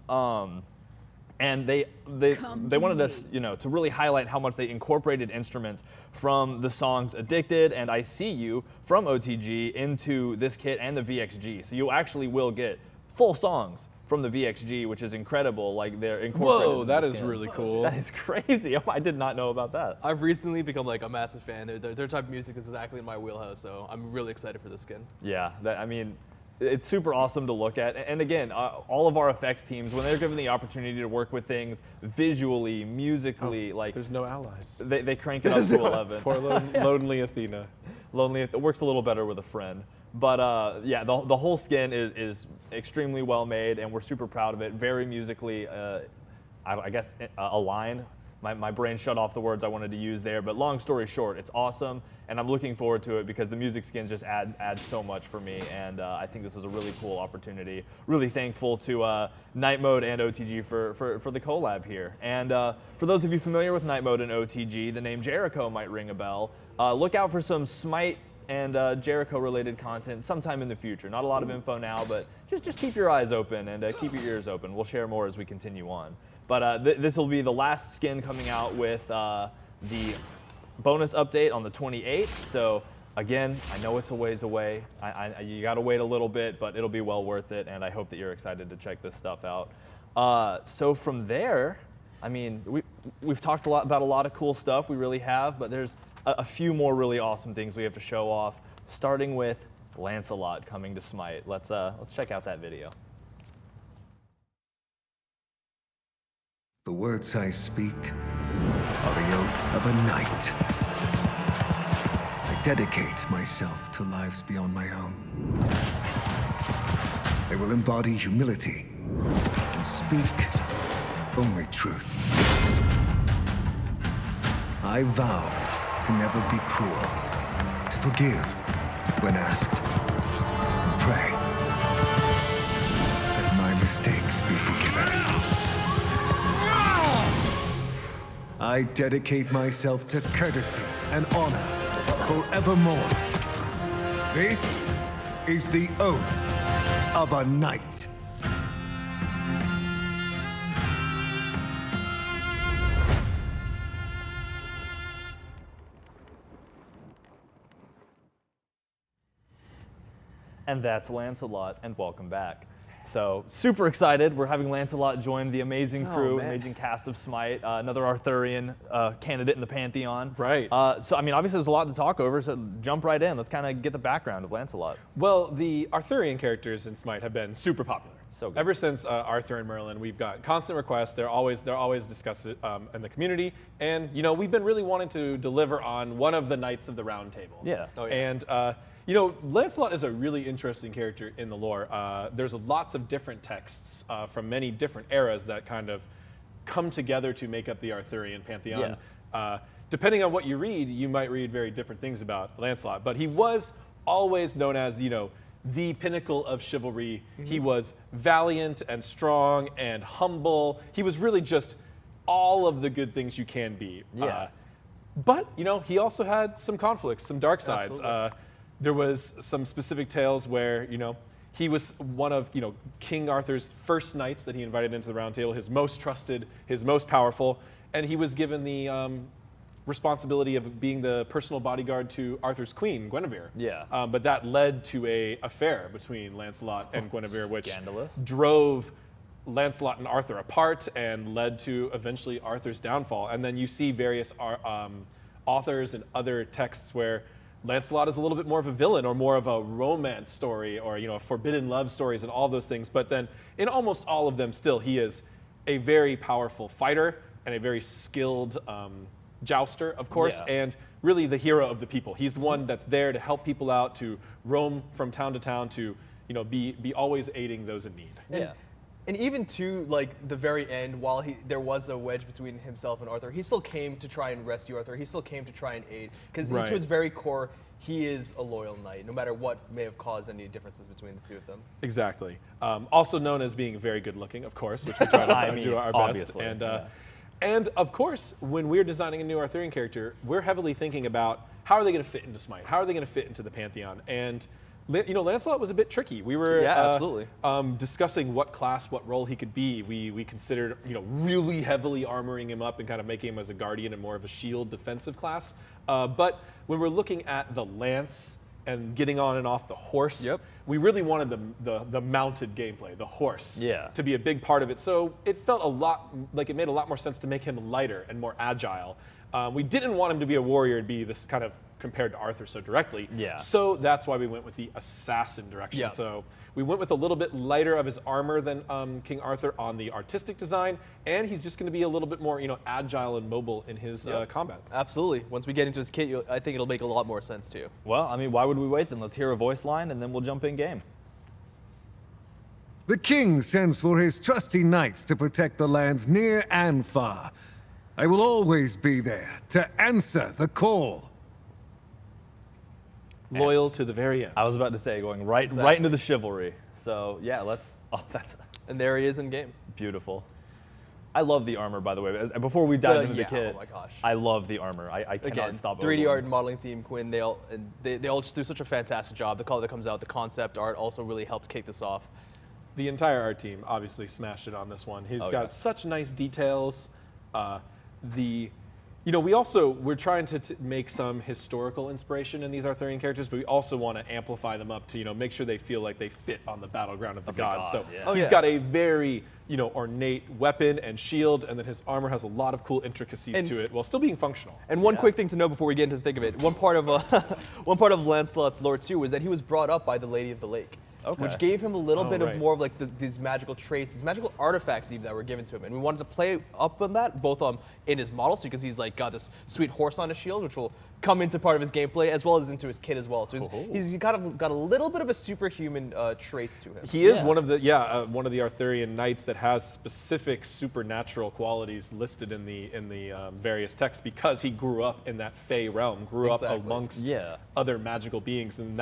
And they wanted us, you know, to really highlight how much they incorporated instruments from the songs "Addicted" and "I See You" from OTG into this kit and the VXG. So you actually will get full songs from the VXG, which is incredible. Like they're incorporated. Whoa, that is really cool. That is crazy. I did not know about that. I've recently become like a massive fan. Their type of music is exactly in my wheelhouse, so I'm really excited for this skin. Yeah, I mean, it's super awesome to look at. And again, all of our effects teams, when they're given the opportunity to work with things visually, musically, like there's no allies. They crank it up to 11. Poor lonely Athena. It works a little better with a friend. But yeah, the whole skin is extremely well made, and we're super proud of it. Very musically, I guess, aligned. My brain shut off the words I wanted to use there. But long story short, it's awesome, and I'm looking forward to it because the music skins just add so much for me, and I think this is a really cool opportunity. Really thankful to Night Mode and OTG for the collab here. And for those of you familiar with Night Mode and OTG, the name Jericho might ring a bell. Look out for some Smite and Jericho-related content sometime in the future. Not a lot of info now, but just keep your eyes open and keep your ears open. We'll share more as we continue on. But this will be the last skin coming out with the bonus update on the 28th. So again, I know it's a ways away. You got to wait a little bit, but it'll be well worth it. And I hope that you're excited to check this stuff out. So from there, I mean, we've talked about a lot of cool stuff. We really have, but there's a few more really awesome things we have to show off, starting with Lancelot coming to Smite. Let's check out that video. The words I speak are the oath of a knight. I dedicate myself to lives beyond my own. They will embody humility and speak only truth. I vow to never be cruel, to forgive when asked, and pray that my mistakes be forgiven. I dedicate myself to courtesy and honor forevermore. This is the oath of a knight. And that's Lancelot, and welcome back. So super excited. We're having Lancelot join the amazing crew, amazing cast of Smite, another Arthurian candidate in the Pantheon. Right. So I mean, obviously there's a lot to talk over, so jump right in. Let's kind of get the background of Lancelot. Well, the Arthurian characters in Smite have been super popular. So good. Ever since Arthur and Merlin, we've got constant requests. They're always discussed in the community, and you know, we've been really wanting to deliver on one of the Knights of the Round Table. Yeah. Oh, yeah. And you know, Lancelot is a really interesting character in the lore. There's lots of different texts from many different eras that kind of come together to make up the Arthurian pantheon. Yeah. Depending on what you read, you might read very different things about Lancelot. But he was always known as, you know, the pinnacle of chivalry. Mm-hmm. He was valiant and strong and humble. He was really just all of the good things you can be. Yeah. But, you know, he also had some conflicts, some dark sides. There was some specific tales where, you know, he was one of, you know, King Arthur's first knights that he invited into the Round Table, his most trusted, his most powerful, and he was given the responsibility of being the personal bodyguard to Arthur's queen, Guinevere. Yeah. But that led to an affair between Lancelot and Guinevere, which scandalous. Drove Lancelot and Arthur apart and led to eventually Arthur's downfall. And then you see various authors and other texts where Lancelot is a little bit more of a villain or more of a romance story or, you know, forbidden love stories and all those things. But then in almost all of them still, he is a very powerful fighter and a very skilled jouster, of course. Yeah. And really the hero of the people. He's the one that's there to help people out, to roam from town to town, to be always aiding those in need. And even to like the very end, while there was a wedge between himself and Arthur, he still came to try and rescue Arthur. He still came to try and aid, because to his very core, he is a loyal knight, no matter what may have caused any differences between the two of them. Exactly. Also known as being very good looking, of course, which we try to do our best. And of course, when we're designing a new Arthurian character, we're heavily thinking about how are they going to fit into Smite? How are they going to fit into the Pantheon? And Lancelot was a bit tricky. We were absolutely discussing what class, what role he could be. We considered really heavily armoring him up and kind of making him as a guardian and more of a shield defensive class. But when we're looking at the lance and getting on and off the horse, we really wanted the mounted gameplay, the horse, to be a big part of it. So it felt a lot like it made a lot more sense to make him lighter and more agile. We didn't want him to be a warrior and be this kind of compared to Arthur so directly. So that's why we went with the assassin direction. So we went with a little bit lighter of his armor than King Arthur on the artistic design, and he's just going to be a little bit more, agile and mobile in his combats. Absolutely. Once we get into his kit, I think it'll make a lot more sense too. Well, I mean, why would we wait then? Let's hear a voice line, and then we'll jump in game. The king sends for his trusty knights to protect the lands near and far. I will always be there to answer the call. Loyal to the very end. I was about to say, going right into the chivalry. So yeah, that's. And there he is in game. Beautiful. I love the armor, by the way. Before we dive into the kit, oh my gosh, I love the armor. I cannot stop. 3D art modeling team Quinn, they all just do such a fantastic job. The color that comes out, the concept art also really helps kick this off. The entire art team obviously smashed it on this one. He's got such nice details. We're trying to make some historical inspiration in these Arthurian characters, but we also want to amplify them up to, make sure they feel like they fit on the battleground of the gods. So he's got a very, ornate weapon and shield, and then his armor has a lot of cool intricacies to it while still being functional. And one quick thing to know before we get into the thick of it, one part of Lancelot's lore too was that he was brought up by the Lady of the Lake. Which gave him a little bit of more of like these magical traits, these magical artifacts even that were given to him. And we wanted to play up on that, both in his model, so because he's like got this sweet horse on his shield, which will come into part of his gameplay, as well as into his kit as well. So he's got a little bit of a superhuman traits to him. He is one of the Arthurian knights that has specific supernatural qualities listed in the various texts, because he grew up in that Fey realm, grew up amongst other magical beings, and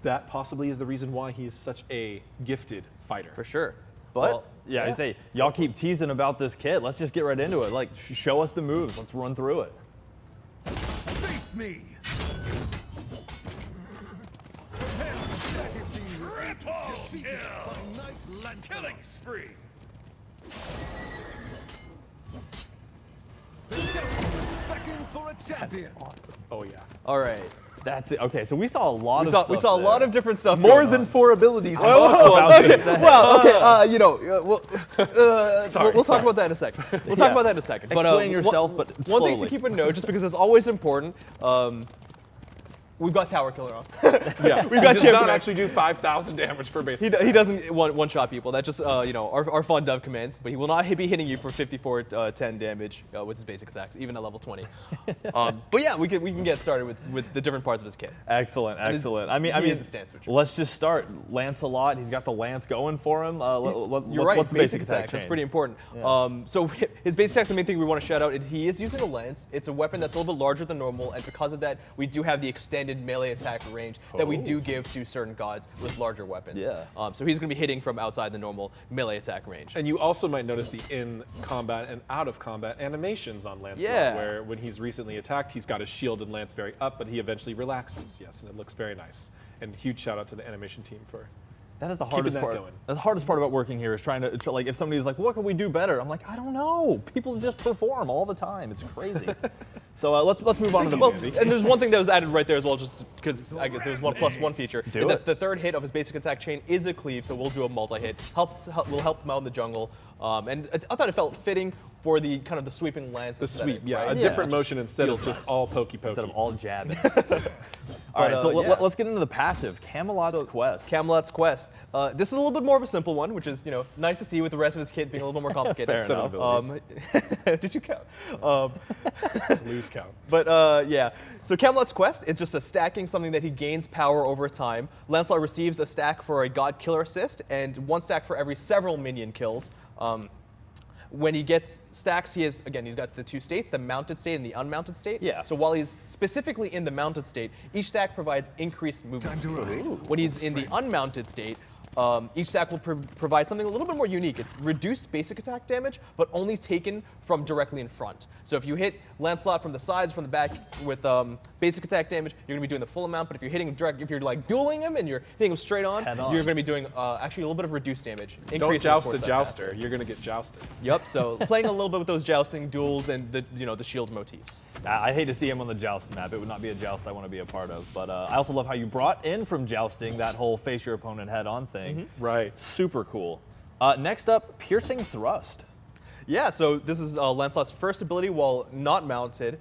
that possibly is the reason why he is such a gifted fighter. For sure. But I say, y'all keep teasing about this kit. Let's just get right into it. Like, show us the moves. Let's run through it. Face me. Killing spree. Beckons for a champion. Oh yeah. All right. That's it. Okay, so we saw a lot of stuff. We saw a lot of different stuff. More than 4 abilities. Okay. Well, okay. We'll talk about that in a second. We'll talk about that in a second. Explain yourself, but slowly. One thing to keep a note, just because it's always important. We've got Tower Killer on. We've got. He does not actually do 5,000 damage per base. He doesn't one-shot people. That's just our fun dove commands. But he will not be hitting you for 54-10 damage with his basic attacks, even at level 20. But yeah, we can get started with the different parts of his kit. Excellent. I mean, is a stance switcher. Let's just start. Lancelot, he's got the lance going for him. You're right. What's the basic attack chain? That's pretty important. Yeah. So his basic attack, the main thing we want to shout out is he is using a lance. It's a weapon that's a little bit larger than normal, and because of that, we do have the extended melee attack range that we do give to certain gods with larger weapons. So he's going to be hitting from outside the normal melee attack range. And you also might notice the in-combat and out-of-combat animations on Lancelot, where when he's recently attacked, he's got his shield and lance very up, but he eventually relaxes. Yes, and it looks very nice. And huge shout out to the animation team for that is the hardest part. That's the hardest part about working here is trying to, like, if somebody's like, what can we do better? I'm like, I don't know. People just perform all the time. It's crazy. So let's move on to the movie. And there's one thing that was added right there as well, just because I guess there's 1+1 feature. That the third hit of his basic attack chain is a cleave, so we'll do a multi-hit. Will help him out in the jungle. And I thought it felt fitting for the kind of the sweeping lance. The sweep, aesthetic, yeah, right? a different just motion instead of feels just nice. all pokey. Instead of all jabbing. All right, so yeah. let's get into the passive. Camelot's Quest. Camelot's Quest. This is a little bit more of a simple one, which is nice to see with the rest of his kit being a little bit more complicated. Fair enough. Did you count? Lose count. But yeah, so Camelot's Quest, it's just a stacking, something that he gains power over time. Lancelot receives a stack for a God Killer assist, and 1 stack for every several minion kills. When he gets stacks, he's got the 2 states, the mounted state and the unmounted state. Yeah. So while he's specifically in the mounted state, each stack provides increased movement speed. When he's in the unmounted state, each stack will provide something a little bit more unique. It's reduced basic attack damage, but only taken from directly in front. So if you hit Lancelot from the sides, from the back with basic attack damage, you're going to be doing the full amount. But if you're hitting him direct, if you're like dueling him and you're hitting him straight on, you're going to be doing actually a little bit of reduced damage. Don't joust the jouster. You're going to get jousted. Yep. So playing a little bit with those jousting duels and the shield motifs. I hate to see him on the joust map. It would not be a joust I want to be a part of. But I also love how you brought in from jousting that whole face your opponent head on thing. Right. Super cool. Next up, Piercing Thrust. Yeah, so this is Lancelot's first ability while not mounted.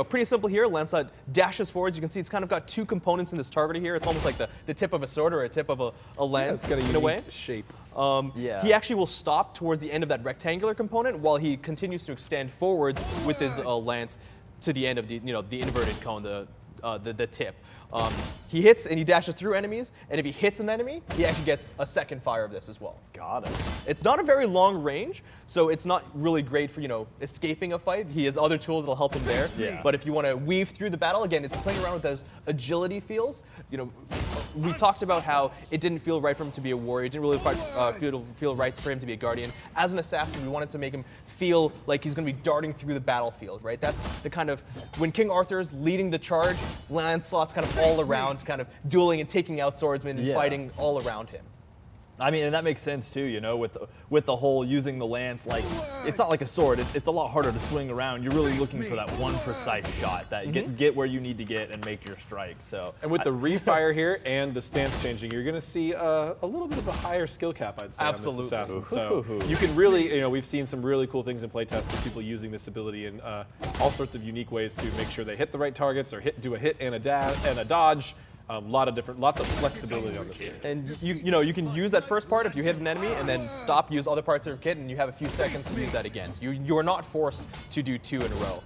Pretty simple here. Lancelot dashes forwards. You can see it's kind of got 2 components in this target here. It's almost like the tip of a sword or a tip of a lance It's got a in a way. unique shape. He actually will stop towards the end of that rectangular component while he continues to extend forwards with his lance to the end of the inverted cone, the tip. He hits and he dashes through enemies, and if he hits an enemy, he actually gets a second fire of this as well. Got it. It's not a very long range, so it's not really great for escaping a fight. He has other tools that'll help him there. Yeah. But if you want to weave through the battle, again, it's playing around with those agility feels. We talked about how it didn't feel right for him to be a warrior. It didn't really feel right for him to be a guardian. As an assassin, we wanted to make him feel like he's going to be darting through the battlefield, right? That's the kind of, when King Arthur's leading the charge, Lancelot's kind of all around, kind of dueling and taking out swordsmen and fighting all around him. I mean, and that makes sense too, with the whole using the lance. Like, it's not like a sword. It's a lot harder to swing around. You're really looking for that one precise shot that get where you need to get and make your strike. So, and with the refire here and the stance changing, you're going to see a little bit of a higher skill cap, I'd say, Absolutely. on this assassin. So you can really, we've seen some really cool things in playtests of people using this ability in all sorts of unique ways to make sure they hit the right targets or do a hit and a dodge. Lots of flexibility on this game. And you can use that first part if you hit an enemy, and then stop, use other parts of your kit, and you have a few seconds to use that again. So you are not forced to do 2 in a row.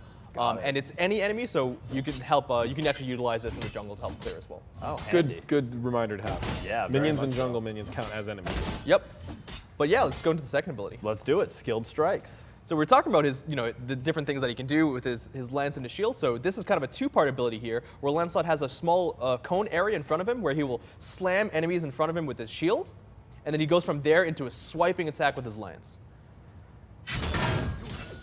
And it's any enemy, so you can help. You can actually utilize this in the jungle to help clear as well. Oh, handy. Good reminder to have. Yeah, minions and jungle minions count as enemies. Yep. But yeah, let's go into the second ability. Let's do it. Skilled Strikes. So we're talking about his, the different things that he can do with his lance and his shield. So this is kind of a 2-part ability here, where Lancelot has a small cone area in front of him, where he will slam enemies in front of him with his shield, and then he goes from there into a swiping attack with his lance.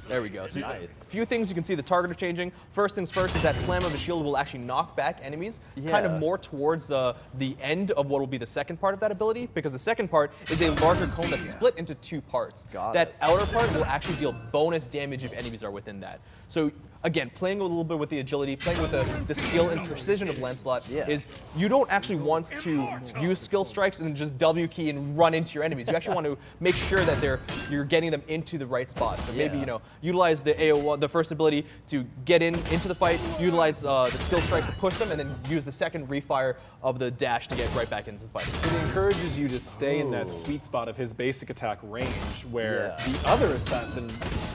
There we go. So Nice. a few things you can see the target are changing. First things first is that slam of the shield will actually knock back enemies kind of more towards the end of what will be the second part of that ability, because the second part is a larger cone that's split into 2 parts. That outer part will actually deal bonus damage if enemies are within that. So again, playing a little bit with the agility, playing with the skill and precision of Lancelot is you don't actually want to use skill strikes and just W key and run into your enemies. You actually want to make sure that you're getting them into the right spot. So maybe utilize the AO1, the first ability to get into the fight, utilize the skill strikes to push them, and then use the second refire of the dash to get right back into the fight. It encourages you to stay in that sweet spot of his basic attack range, where the other assassin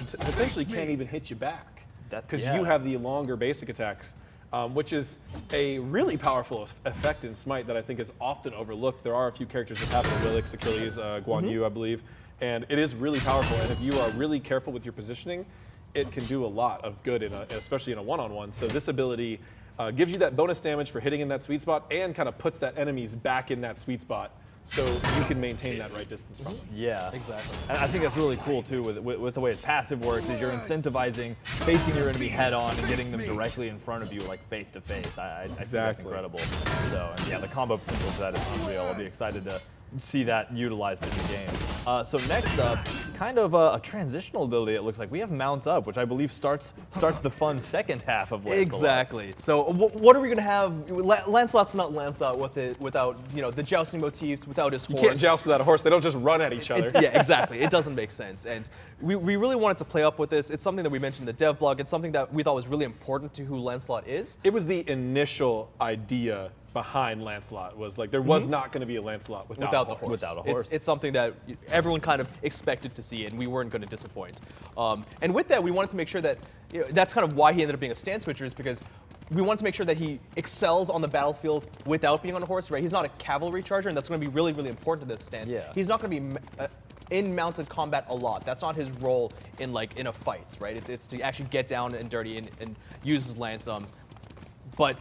potentially can't even hit you back. Because you have the longer basic attacks, which is a really powerful effect in Smite that I think is often overlooked. There are a few characters that have it, Wilix, Achilles, Guan Yu, I believe, and it is really powerful. And if you are really careful with your positioning, it can do a lot of good, especially in a one-on-one. So this ability gives you that bonus damage for hitting in that sweet spot and kind of puts that enemies back in that sweet spot, so you can maintain that right distance from them. Yeah, exactly. And I think that's really cool too with the way its passive works. Is you're incentivizing facing your enemy head on and getting them directly in front of you, like face to face. I think that's incredible. So and yeah, the combo potential for that is unreal. I'll be excited to see that utilized in the game. So next up, kind of a transitional ability. It looks like we have Mount Up, which I believe starts the fun second half of Lancelot. Exactly. So what are we gonna have? Lancelot's not Lancelot without the jousting motifs, without his horse. You can't joust without a horse. They don't just run at each other. Yeah, exactly. It doesn't make sense. And we really wanted to play up with this. It's something that we mentioned in the dev blog. It's something that we thought was really important to who Lancelot is. It was the initial idea behind Lancelot. Was like there was not going to be a Lancelot without the horse. Without a horse. It's something that everyone kind of expected to see, and we weren't going to disappoint. And with that, we wanted to make sure that that's kind of why he ended up being a stand switcher, is because we wanted to make sure that he excels on the battlefield without being on a horse. Right? He's not a cavalry charger, and that's going to be really, really important to this stance. Yeah. He's not going to be in mounted combat a lot. That's not his role in a fight, right? It's to actually get down and dirty and use his lance. But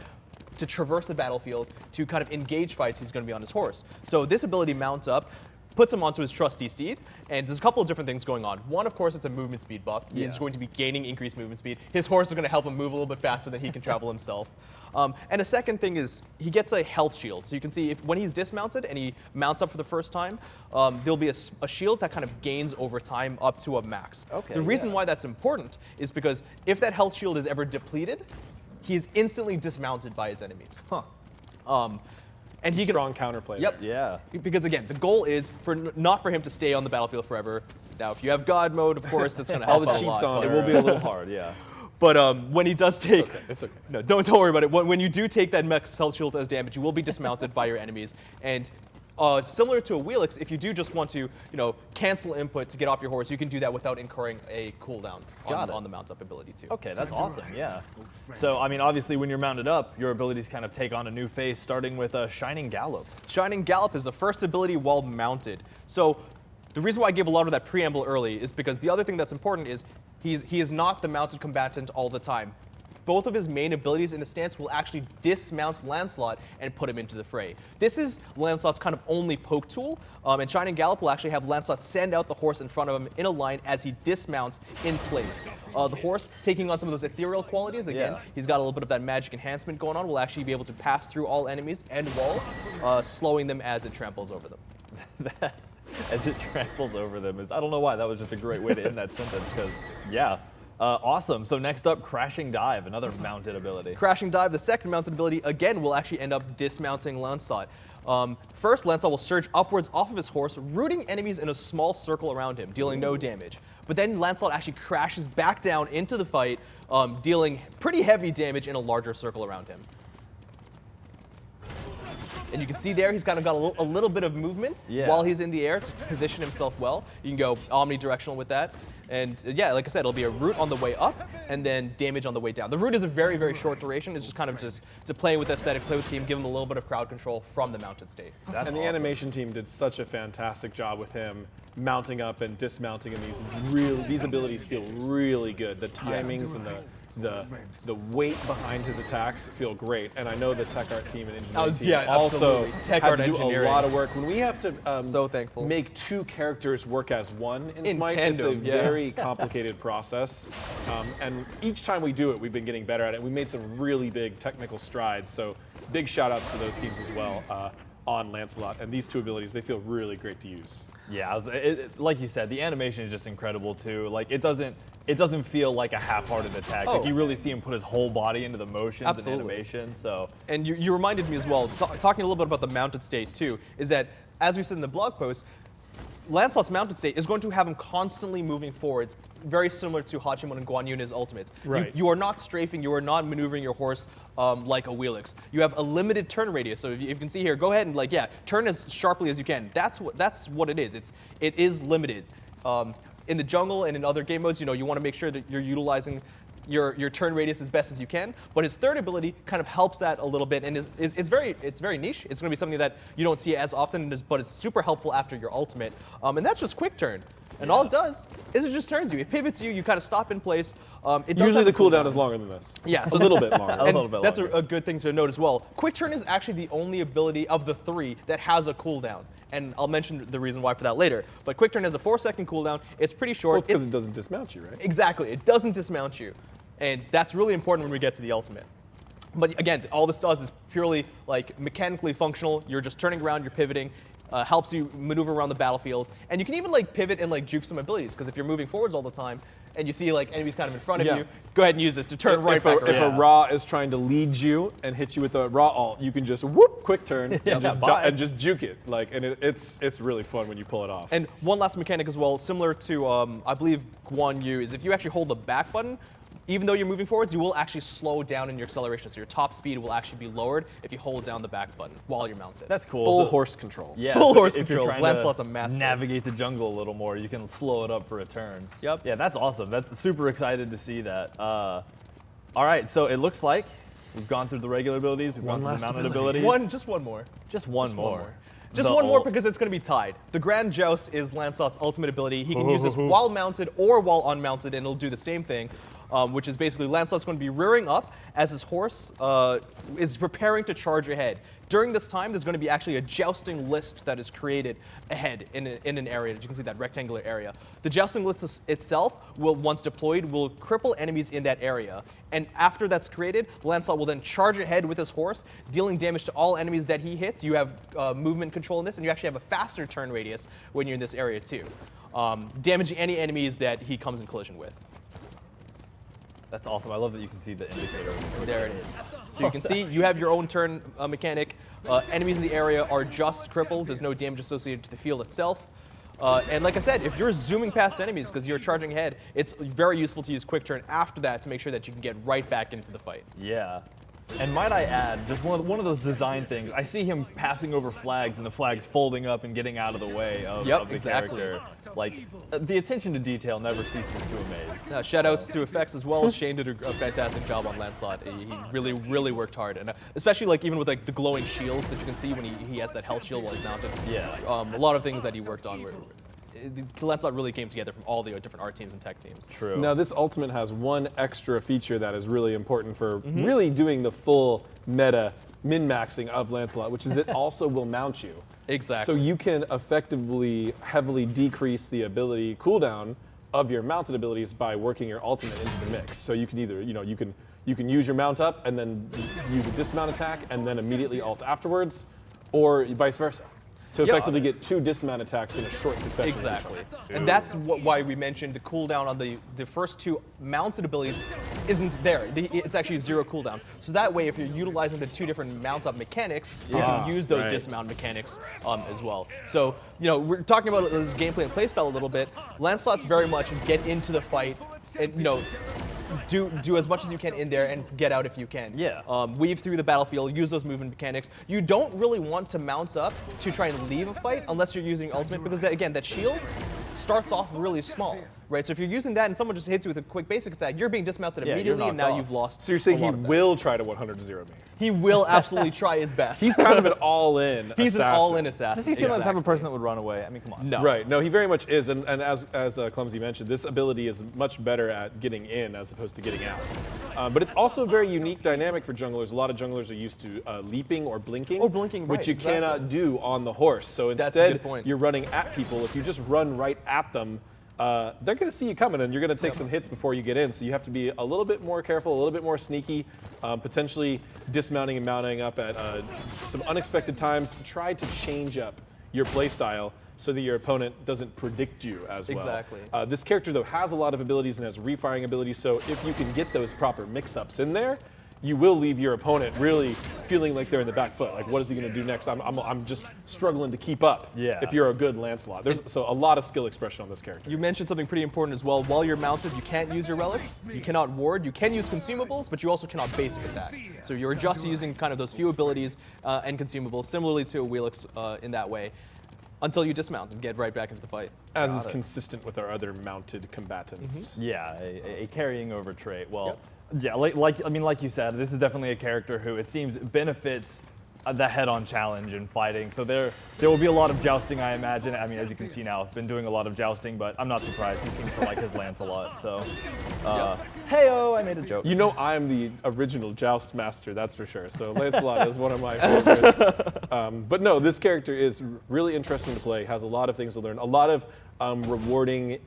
to traverse the battlefield, to kind of engage fights, he's going to be on his horse. So this ability, Mount Up, puts him onto his trusty steed, and there's a couple of different things going on. One, of course, it's a movement speed buff. He's going to be gaining increased movement speed. His horse is going to help him move a little bit faster than he can travel himself. And a second thing is he gets a health shield. So you can see when he's dismounted and he mounts up for the first time, there'll be a shield that kind of gains over time up to a max. Okay, the reason why that's important is because if that health shield is ever depleted, he's instantly dismounted by his enemies. And he can strong counterplay. Yep. There. Yeah. Because again, the goal is not for him to stay on the battlefield forever. Now, if you have God mode, of course, that's going to help all the out cheats a lot. on. It will be a little hard, yeah. But when he does take, it's okay. No, don't worry about it. When you do take that max health shield as damage, you will be dismounted by your enemies. And similar to a Wheelix, if you do just want to, cancel input to get off your horse, you can do that without incurring a cooldown on the mount up ability too. Okay, that's awesome. Yeah. So I mean, obviously, when you're mounted up, your abilities kind of take on a new face, starting with Shining Gallop. Shining Gallop is the first ability while mounted. So the reason why I gave a lot of that preamble early is because the other thing that's important is he is not the mounted combatant all the time. Both of his main abilities in the stance will actually dismount Lancelot and put him into the fray. This is Lancelot's kind of only poke tool, and Shining Gallop will actually have Lancelot send out the horse in front of him in a line as he dismounts in place. The horse, taking on some of those ethereal qualities, again, he's got a little bit of that magic enhancement going on, will actually be able to pass through all enemies and walls, slowing them as it tramples over them. As it tramples over them I don't know why, that was just a great way to end that sentence, because, yeah. Awesome. So next up, Crashing Dive, another mounted ability. Crashing Dive, the second mounted ability, again, will actually end up dismounting Lancelot. First, Lancelot will surge upwards off of his horse, rooting enemies in a small circle around him, dealing no damage. But then Lancelot actually crashes back down into the fight, dealing pretty heavy damage in a larger circle around him. And you can see there he's kind of got a little bit of movement while he's in the air to position himself well. You can go omnidirectional with that. And yeah, like I said, it'll be a root on the way up and then damage on the way down. The root is a very, very short duration. It's just kind of to play with aesthetic, play with the team, give him a little bit of crowd control from the mounted state. And the animation team did such a fantastic job with him mounting up and dismounting, and these abilities feel really good. The timings and the weight behind his attacks feel great. And I know the tech art team and engineering team also had to do a lot of work. When we have to so thankful. Make two characters work as one in Smite, tandem, it's a very complicated process. And each time we do it, we've been getting better at it. We made some really big technical strides. So big shout outs to those teams as well on Lancelot. And these two abilities, they feel really great to use. Yeah, like you said, the animation is just incredible too. Like it doesn't feel like a half-hearted attack. Like you really see him put his whole body into the motions and animation. So. And you reminded me as well, talking a little bit about the mounted state too, is that as we said in the blog post, Lancelot's mounted state is going to have him constantly moving forwards, very similar to Hachimon and Guan Yun's ultimates. Right. You are not strafing, you are not maneuvering your horse like a Wheelix. You have a limited turn radius, so if you can see here, go ahead and turn as sharply as you can. That's what it is. It is limited. In the jungle and in other game modes, you want to make sure that you're utilizing your turn radius as best as you can, but his third ability kind of helps that a little bit, and it's very niche. It's going to be something that you don't see as often, but it's super helpful after your ultimate, and that's just quick turn. And all it does is it just turns you. It pivots you. You kind of stop in place. Usually the cooldown is longer than this. Yeah, so a little bit longer. That's a good thing to note as well. Quick turn is actually the only ability of the three that has a cooldown. And I'll mention the reason why for that later. But Quick Turn has a 4-second cooldown. It's pretty short. Well, it's because it doesn't dismount you, right? Exactly. It doesn't dismount you. And that's really important when we get to the ultimate. But again, all this does is purely like mechanically functional. You're just turning around, you're pivoting. helps you maneuver around the battlefield, and you can even like pivot and like juke some abilities, because if you're moving forwards all the time and you see like enemies kind of in front of you, go ahead and use this to turn right back around. If a Ra is trying to lead you and hit you with a Ra ult, you can just whoop, quick turn, and just juke it. Like, and it's really fun when you pull it off. And one last mechanic as well, similar to I believe Guan Yu, is if you actually hold the back button, even though you're moving forwards, you will actually slow down in your acceleration. So your top speed will actually be lowered if you hold down the back button while you're mounted. That's cool. Full horse controls. Yeah, full horse if controls. You're trying Lancelot's to a master. Navigate the jungle a little more, you can slow it up for a turn. Yep. Yeah, that's awesome. That's super excited to see that. All right, so it looks like we've gone through the regular abilities. We've gone through the mounted abilities. Just one more. Just one more. Just one more because it's going to be tied. The Grand Joust is Lancelot's ultimate ability. He can use this while mounted or while unmounted, and it'll do the same thing, which is basically Lancelot's going to be rearing up as his horse is preparing to charge ahead. During this time, there's going to be actually a jousting list that is created ahead in an area. You can see that rectangular area. The jousting list itself, will, once deployed, will cripple enemies in that area. And after that's created, Lancelot will then charge ahead with his horse, dealing damage to all enemies that he hits. You have movement control in this, and you actually have a faster turn radius when you're in this area too, damaging any enemies that he comes in collision with. That's awesome. I love that you can see the indicator. There it is. So you can see you have your own turn mechanic. Enemies in the area are just crippled. There's no damage associated to the field itself. And like I said, if you're zooming past enemies because you're charging ahead, it's very useful to use quick turn after that to make sure that you can get right back into the fight. Yeah. And might I add, just one of those design things, I see him passing over flags and the flags folding up and getting out of the way of the character. Like, the attention to detail never ceases to amaze. Shout outs to effects as well. Shane did a fantastic job on Lancelot. He really, really worked hard. And especially like even with like the glowing shields that you can see when he has that health shield while he's mounted. Yeah. A lot of things that he worked on were Lancelot really came together from all the different art teams and tech teams. True. Now this ultimate has one extra feature that is really important for really doing the full meta min-maxing of Lancelot, which is it also will mount you. Exactly. So you can effectively heavily decrease the ability cooldown of your mounted abilities by working your ultimate into the mix. So you can either, you can use your mount up and then use a dismount attack and then immediately ult afterwards, or vice versa. To effectively get 2 dismount attacks in a short succession. Exactly. And that's why we mentioned the cooldown on the first 2 mounted abilities isn't there. It's actually 0 cooldown. So that way, if you're utilizing the 2 different mount-up mechanics, you can use those dismount mechanics as well. So, we're talking about this gameplay and playstyle a little bit. Lancelot's very much get into the fight and, do as much as you can in there and get out if you can. Yeah. Weave through the battlefield, use those movement mechanics. You don't really want to mount up to try and leave a fight unless you're using ultimate, because again, that shield starts off really small, right? So if you're using that and someone just hits you with a quick basic attack, you're being dismounted immediately, and now you've lost. So you're saying he will try to 100-0 me? He will absolutely try his best. He's kind of an all-in He's an all-in assassin. Does he seem like the type of person that would run away? I mean, come on. No. Right. No, he very much is. And as Clumsy mentioned, this ability is much better at getting in as opposed to getting out. But it's also a very unique dynamic for junglers. A lot of junglers are used to leaping or blinking. Which you cannot do on the horse. So instead, you're running at people. If you just run right at them, they're going to see you coming, and you're going to take some hits before you get in. So you have to be a little bit more careful, a little bit more sneaky, potentially dismounting and mounting up at some unexpected times. Try to change up your playstyle so that your opponent doesn't predict you as well. Exactly. This character, though, has a lot of abilities and has refiring abilities, so if you can get those proper mix-ups in there, you will leave your opponent really feeling like they're in the back foot. Like, what is he going to do next? I'm just struggling to keep up. Yeah. If you're a good Lancelot, so a lot of skill expression on this character. You mentioned something pretty important as well. While you're mounted, you can't use your relics. You cannot ward. You can use consumables, but you also cannot basic attack. So you're just using kind of those few abilities and consumables, similarly to a Wheelix in that way, until you dismount and get right back into the fight. As is consistent with our other mounted combatants. Yeah, a carrying over trait. Well. Yeah, like you said, this is definitely a character who it seems benefits the head-on challenge in fighting. So there will be a lot of jousting, I imagine. I mean, as you can see now, I've been doing a lot of jousting, but I'm not surprised. He seems to like his Lancelot. So, hey-oh, I made a joke. You know I'm the original joust master, that's for sure. So Lancelot is one of my favorites. But no, this character is really interesting to play. Has a lot of things to learn. A lot of rewarding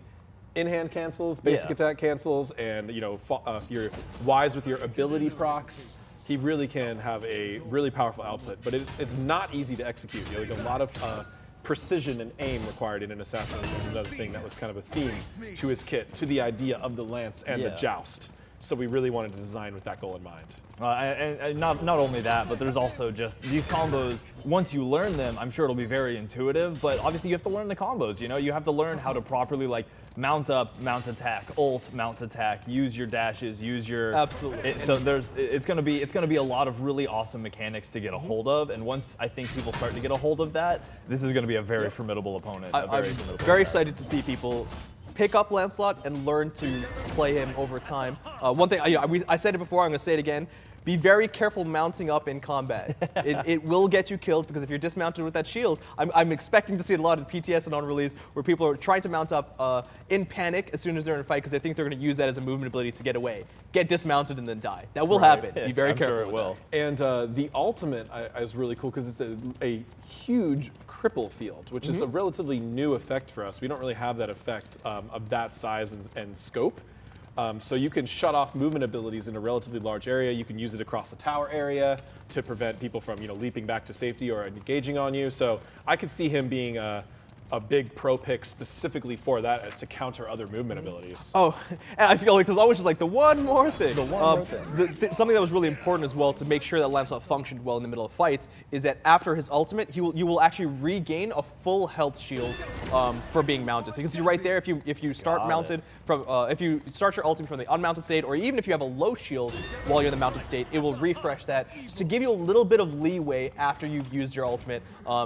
in-hand cancels, basic attack cancels, and if you're wise with your ability procs, he really can have a really powerful output. But it's not easy to execute. Like a lot of precision and aim required in an assassin was another thing that was kind of a theme to his kit, to the idea of the lance and the joust. So we really wanted to design with that goal in mind. And not only that, but there's also just these combos. Once you learn them, I'm sure it'll be very intuitive, but obviously you have to learn the combos, you know? You have to learn how to properly like mount up, mount attack, ult, mount attack, use your dashes, use your... Absolutely. So it's gonna be a lot of really awesome mechanics to get a hold of, and once I think people start to get a hold of that, this is gonna be a very formidable opponent. I'm very excited to see people pick up Lancelot and learn to play him over time. One thing, I said it before, I'm going to say it again. Be very careful mounting up in combat. It will get you killed because if you're dismounted with that shield, I'm expecting to see a lot of PTS and on release where people are trying to mount up in panic as soon as they're in a fight because they think they're going to use that as a movement ability to get away. Get dismounted and then die. That will happen. Be very careful. Sure it will. And the ultimate is really cool because it's a huge cripple field, which is a relatively new effect for us. We don't really have that effect of that size and scope. So you can shut off movement abilities in a relatively large area. You can use it across the tower area to prevent people from, leaping back to safety or engaging on you. So I could see him being a big pro pick specifically for that, as to counter other movement abilities. Oh, and I feel like there's always just like the one more thing. Something that was really important as well to make sure that Lancelot functioned well in the middle of fights is that after his ultimate, you will actually regain a full health shield for being mounted. So you can see right there, if you start mounted from, if you start your ultimate from the unmounted state, or even if you have a low shield while you're in the mounted state, it will refresh that just to give you a little bit of leeway after you've used your ultimate,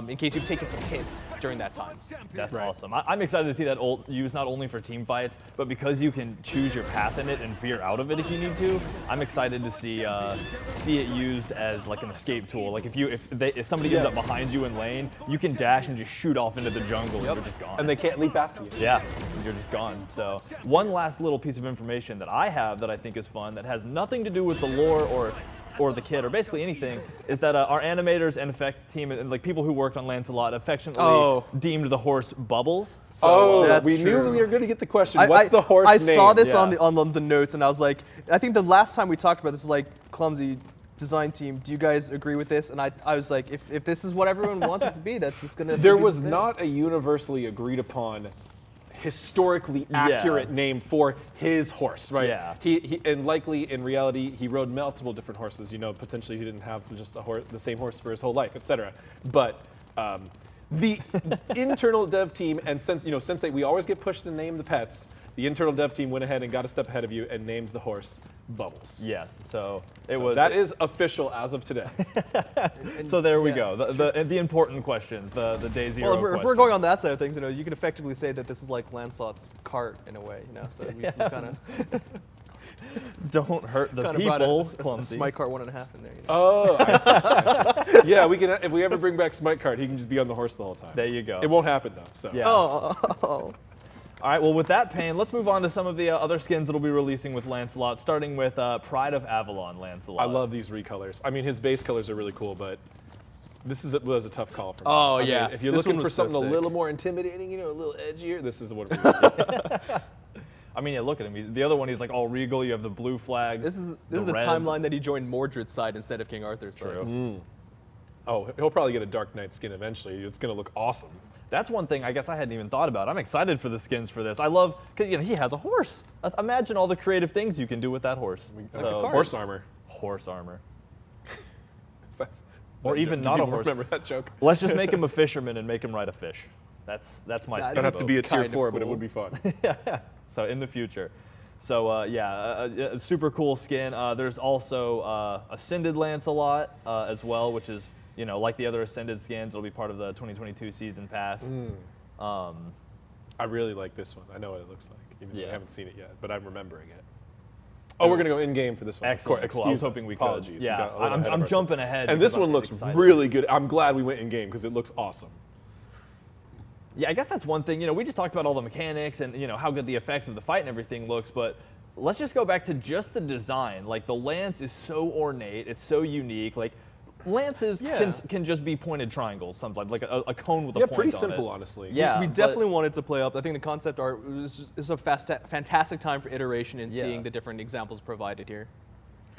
in case you've taken some hits during that time. That's awesome. I'm excited to see that ult used not only for team fights, but because you can choose your path in it and veer out of it if you need to. I'm excited to see it used as like an escape tool. Like if somebody ends up behind you in lane, you can dash and just shoot off into the jungle and you're just gone. And they can't leap after you. Yeah, you're just gone. So one last little piece of information that I have that I think is fun that has nothing to do with the lore or the kit, or basically anything, is that our animators and effects team and like people who worked on Lancelot affectionately deemed the horse Bubbles. So we knew we were going to get the question. What's the horse name? I saw this on the notes, and I was like, I think the last time we talked about this is like, Clumsy design team, do you guys agree with this? And I was like, if this is what everyone wants it to be, that's just gonna. There was not a universally agreed upon, historically accurate name for his horse, right? Yeah. He and likely in reality he rode multiple different horses. Potentially he didn't have just the same horse for his whole life, etc. But the internal dev team, and since we always get pushed to name the pets, the internal dev team went ahead and got a step ahead of you and named the horse Bubbles. Yes. So that is official as of today. So there we go. The important questions, the day zero. Well, if we're going on that side of things, you can effectively say that this is like Lancelot's cart in a way, So we kind of don't hurt the people. Brought a Smite cart 1.5 in there. Oh, I see. Yeah, we can. If we ever bring back Smite cart, he can just be on the horse the whole time. There you go. It won't happen though. So. Yeah. Oh. All right, well, with that, Payne, let's move on to some of the other skins that will be releasing with Lancelot, starting with Pride of Avalon Lancelot. I love these recolors. I mean, his base colors are really cool, but this was a tough call for me. Oh, I yeah. mean, if you're looking for something a little more intimidating, a little edgier, this is the one. I mean, yeah, look at him. The other one, he's like all regal. You have the blue flags. This is the timeline that he joined Mordred's side instead of King Arthur's side. True. Oh, he'll probably get a Dark Knight skin eventually. It's going to look awesome. That's one thing I guess I hadn't even thought about. I'm excited for the skins for this. I love, because he has a horse. Imagine all the creative things you can do with that horse. Horse armor. Horse armor. Or even not a horse. Remember that joke? Let's just make him a fisherman and make him ride a fish. That's my. That'd have to be a tier 4, but it would be fun. So in the future. So a super cool skin. There's also Ascended Lancelot as well, which is like the other Ascended skins. It'll be part of the 2022 season pass. I really like this one. I know what it looks like, even though I haven't seen it yet, but I'm remembering it. Oh, we're gonna go in game for this one. Excellent. Cool. I was hoping we could. Apologies. Yeah, I'm jumping ahead. And this one looks really good. I'm glad we went in game because it looks awesome. Yeah, I guess that's one thing. We just talked about all the mechanics and how good the effects of the fight and everything looks, but let's just go back to just the design. Like the lance is so ornate, it's so unique. Like lances can just be pointed triangles, sometimes like a cone with a point on it. Yeah, pretty simple, honestly. Yeah, we definitely wanted to play up. I think the concept art is a fantastic time for iteration and seeing the different examples provided here.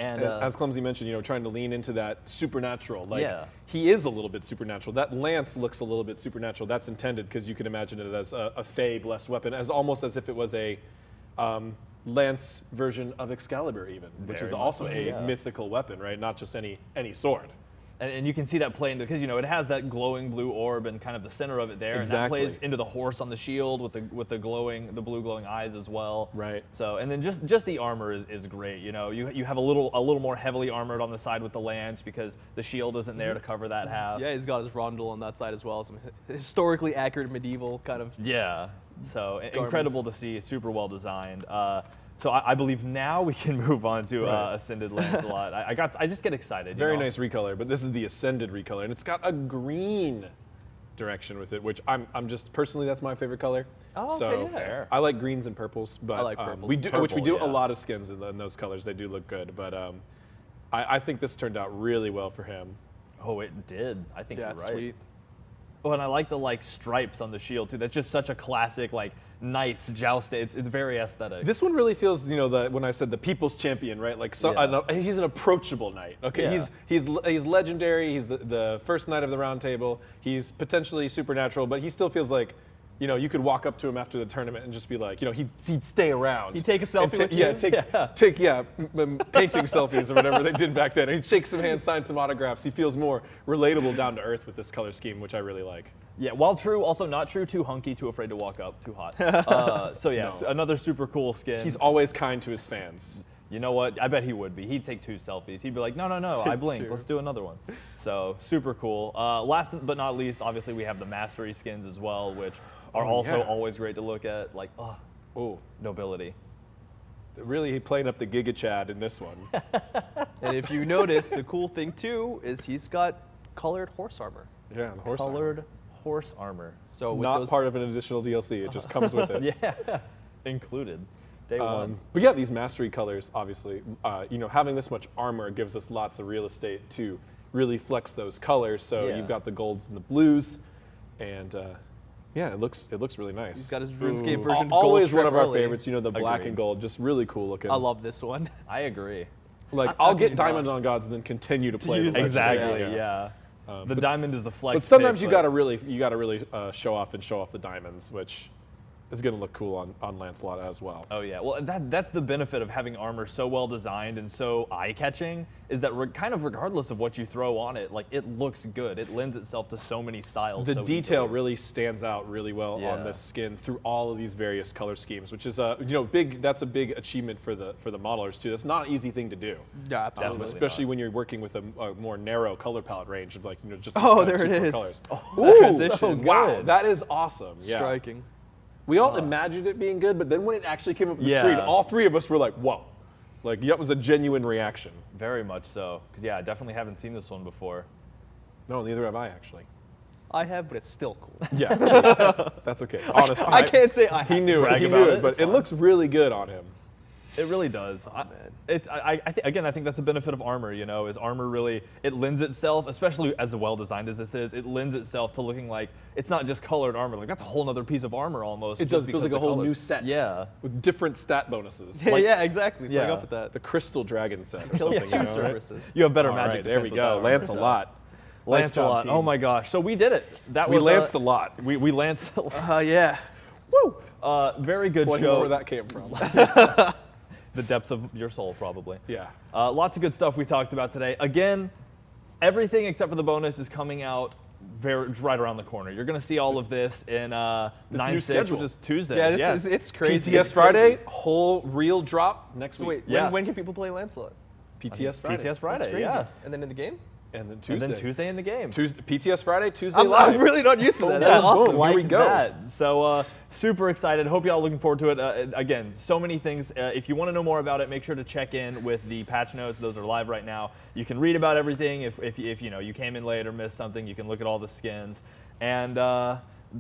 And as Clumsy mentioned, you know, trying to lean into that supernatural. Like, Yeah. he is a little bit supernatural. That lance looks a little bit supernatural. That's intended because you can imagine it as a Fey blessed weapon, as almost as if it was a lance version of Excalibur, even, which Very is much also so, a yeah. mythical weapon, right? Not just any sword. And you can see that play into, because, you know, it has that glowing blue orb and kind of the center of it there. Exactly. And that plays into the horse on the shield with the blue glowing eyes as well. Right. So, and then just the armor is great. You know, you have a little more heavily armored on the side with the lance because the shield isn't there to cover that half. Yeah, he's got his rondel on that side as well. Some historically accurate medieval kind of. Yeah. So incredible to see. Super well designed. So I believe now we can move on to Ascended Lancelot. I just get excited. Very nice recolor, but this is the Ascended recolor, and it's got a green direction with it, which I'm just personally, that's my favorite color. Oh, so okay, yeah. Fair. I like greens and purples, but I like purples. we do Purple, a yeah. lot of skins in those colors. They do look good, but I think this turned out really well for him. Oh, it did. I think Yeah, you're it's right. sweet. Oh, and I like the stripes on the shield too. That's just such a classic knights joust. It's very aesthetic. This one really feels, you know, when I said the people's champion, right? Like he's an approachable knight. Okay, Yeah. he's legendary. He's the first knight of the Round Table. He's potentially supernatural, but he still feels like, you know, you could walk up to him after the tournament and just be like, you know, he'd stay around. He'd take a selfie with you? Yeah, take painting selfies or whatever they did back then. And he'd shake some hands, sign some autographs. He feels more relatable, down to earth with this color scheme, which I really like. Yeah, while true, also not true, too hunky, too afraid to walk up, too hot. So yeah, No. another super cool skin. He's always kind to his fans. You know what? I bet he would be. He'd take 2 selfies. He'd be like, no, I blinked. True. Let's do another one. So super cool. Last but not least, obviously we have the Mastery skins as well, which are also yeah. always great to look at. Like, nobility. Really playing up the Giga Chad in this one. And if you notice, the cool thing too is he's got colored horse armor. Yeah, the horse Colored horse armor. So with Not those, part of an additional DLC. It just comes with it. Yeah, included. Day one. But yeah, these mastery colors, obviously, you know, having this much armor gives us lots of real estate to really flex those colors. So Yeah. you've got the golds and the blues, and yeah, it looks really nice. He's got his RuneScape version. Always gold one of our early. favorites. You know, the black Agreed. and gold, just really cool looking. I love this one. I agree. Like I'll get diamond on gods and then continue to play with Exactly. legendary, Yeah. The but- diamond is the flex. But sometimes pick, you gotta really show off the diamonds, which is gonna look cool on Lancelot as well. Oh yeah, well that's the benefit of having armor so well designed and so eye-catching, is that kind of regardless of what you throw on it, like it looks good. It lends itself to so many styles. The so detail easily. really stands out really well Yeah. on this skin through all of these various color schemes, which is you know, that's a big achievement for the modelers too. That's not an easy thing to do. Yeah, absolutely. Definitely Especially when you're working with a more narrow color palette range of, like, you know, just these Oh, kind of there it 2 core is. colors. Oh, transition. So wow, that is awesome. Yeah. Striking. We all imagined it being good, but then when it actually came up on the Yeah. screen, all 3 of us were like, whoa. Like, that was a genuine reaction. Very much so, because yeah, I definitely haven't seen this one before. No, neither have I, actually. I have, but it's still cool. Yeah, that's okay. Honestly, I can't say I He have. knew it. Brag He about knew it, it, but it's it fine. looks really good on him. It really does. Again, I think that's a benefit of armor, you know, is armor really, it lends itself, especially as well designed as this is, it lends itself to looking like, it's not just colored armor, like that's a whole nother piece of armor almost. It just does. Feels because like a the whole new colors. set. Yeah. With different stat bonuses. Yeah, Like yeah, exactly. yeah. Playing up with that. the Crystal Dragon set or Kill something. 2 you know, right? services. You have better All magic. right, there we defense with go. that armor. Lancelot. Lancelot. Nice job, Oh team. my gosh. So we did it. That We was lanced a lot. We lanced a lot. Yeah. Woo! Very good Wonder show. where that came from. The depths of your soul, probably. Yeah. Lots of good stuff we talked about today. Again, everything except for the bonus is coming out right around the corner. You're going to see all of this in 9/6, schedule. which is Tuesday. Yeah, this is it's crazy. PTS It's Friday, crazy. whole reel drop next week. Wait, Yeah. when can people play Lancelot? PTS Friday. PTS Friday, That's crazy. yeah. And then in the game? And then Tuesday. And then Tuesday in the game. Tuesday, PTS Friday, Tuesday I'm live. really not used to that. Yeah, That's awesome. boom, Here we like go. that. So super excited. Hope y'all looking forward to it. Again, so many things. If you want to know more about it, make sure to check in with the patch notes. Those are live right now. You can read about everything. If you know you came in late or missed something, you can look at all the skins. And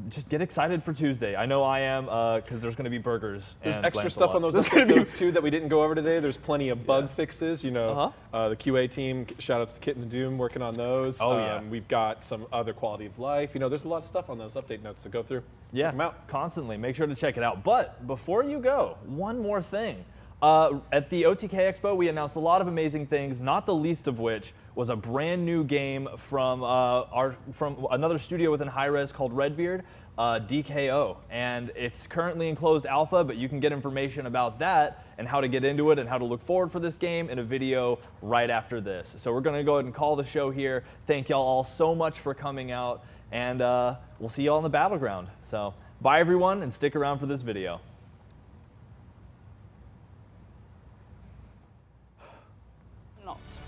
just get excited for Tuesday. I know I am, because there's going to be burgers. There's and extra Lancelot. stuff on those update notes too that we didn't go over today. There's plenty of bug fixes. You know, the QA team. Shout outs to Kitten and Doom working on those. Oh, yeah. We've got some other quality of life. You know, there's a lot of stuff on those update notes to go through. Yeah, Check them out. constantly. Make sure to check it out. But before you go, one more thing. At the OTK Expo, we announced a lot of amazing things, not the least of which was a brand new game from another studio within Hi-Rez called RedBeard, DKO. And it's currently in closed alpha, but you can get information about that and how to get into it and how to look forward for this game in a video right after this. So we're going to go ahead and call the show here. Thank y'all all so much for coming out, and we'll see y'all on the battleground. So bye everyone, and stick around for this video.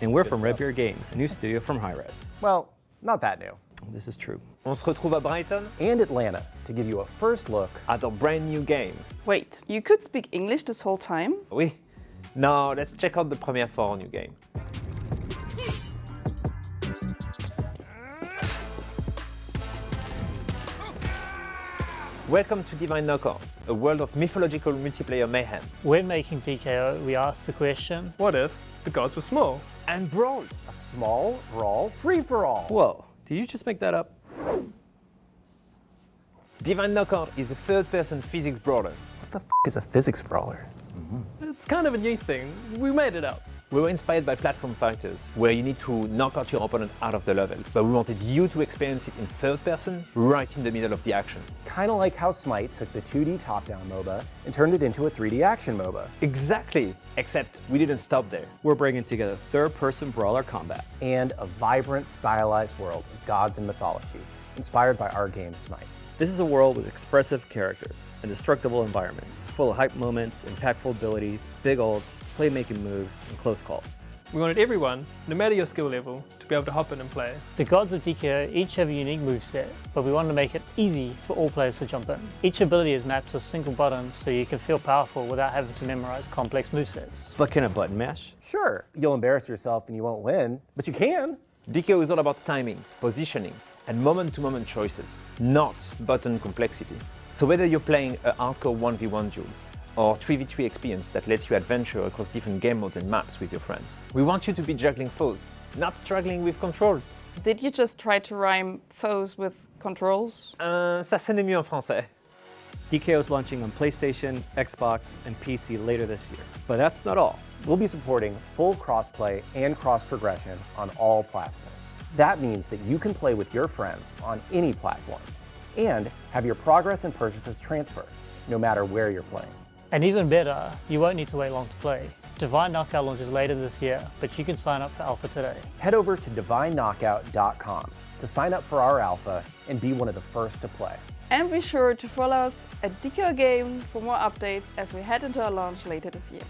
And we're from RedBeard Games, a new studio from Hi-Rez. Well, not that new. This is true. On se retrouve à Brighton and Atlanta to give you a first look at a brand new game. Wait, you could speak English this whole time? Oui. Now, let's check out the premiere for our new game. Welcome to Divine Knockout, a world of mythological multiplayer mayhem. When making DKO, we asked the question, what if the gods were small? And brawl. A small, brawl, free-for-all. Whoa, did you just make that up? Divine Knockout is a third-person physics brawler. What the f is a physics brawler? It's kind of a new thing. We made it up. We were inspired by platform fighters, where you need to knock out your opponent out of the level, but we wanted you to experience it in third person, right in the middle of the action. Kind of like how SMITE took the 2D top-down MOBA and turned it into a 3D action MOBA. Exactly, except we didn't stop there. We're bringing together third-person brawler combat. And a vibrant, stylized world of gods and mythology, inspired by our game SMITE. This is a world with expressive characters, indestructible environments, full of hype moments, impactful abilities, big ults, playmaking moves, and close calls. We wanted everyone, no matter your skill level, to be able to hop in and play. The gods of DKO each have a unique moveset, but we wanted to make it easy for all players to jump in. Each ability is mapped to a single button, so you can feel powerful without having to memorize complex movesets. But can a button mash? Sure, you'll embarrass yourself and you won't win, but you can. DKO is all about timing, positioning, and moment-to-moment choices, not button complexity. So whether you're playing a hardcore 1v1 duel, or 3v3 experience that lets you adventure across different game modes and maps with your friends, we want you to be juggling foes, not struggling with controls. Did you just try to rhyme foes with controls? Ça sonne mieux en français. DKO is launching on PlayStation, Xbox, and PC later this year. But that's not all. We'll be supporting full crossplay and cross-progression on all platforms. That means that you can play with your friends on any platform and have your progress and purchases transfer, no matter where you're playing. And even better, you won't need to wait long to play. Divine Knockout launches later this year, but you can sign up for alpha today. Head over to divineknockout.com to sign up for our alpha and be one of the first to play. And be sure to follow us at DKO Game for more updates as we head into our launch later this year.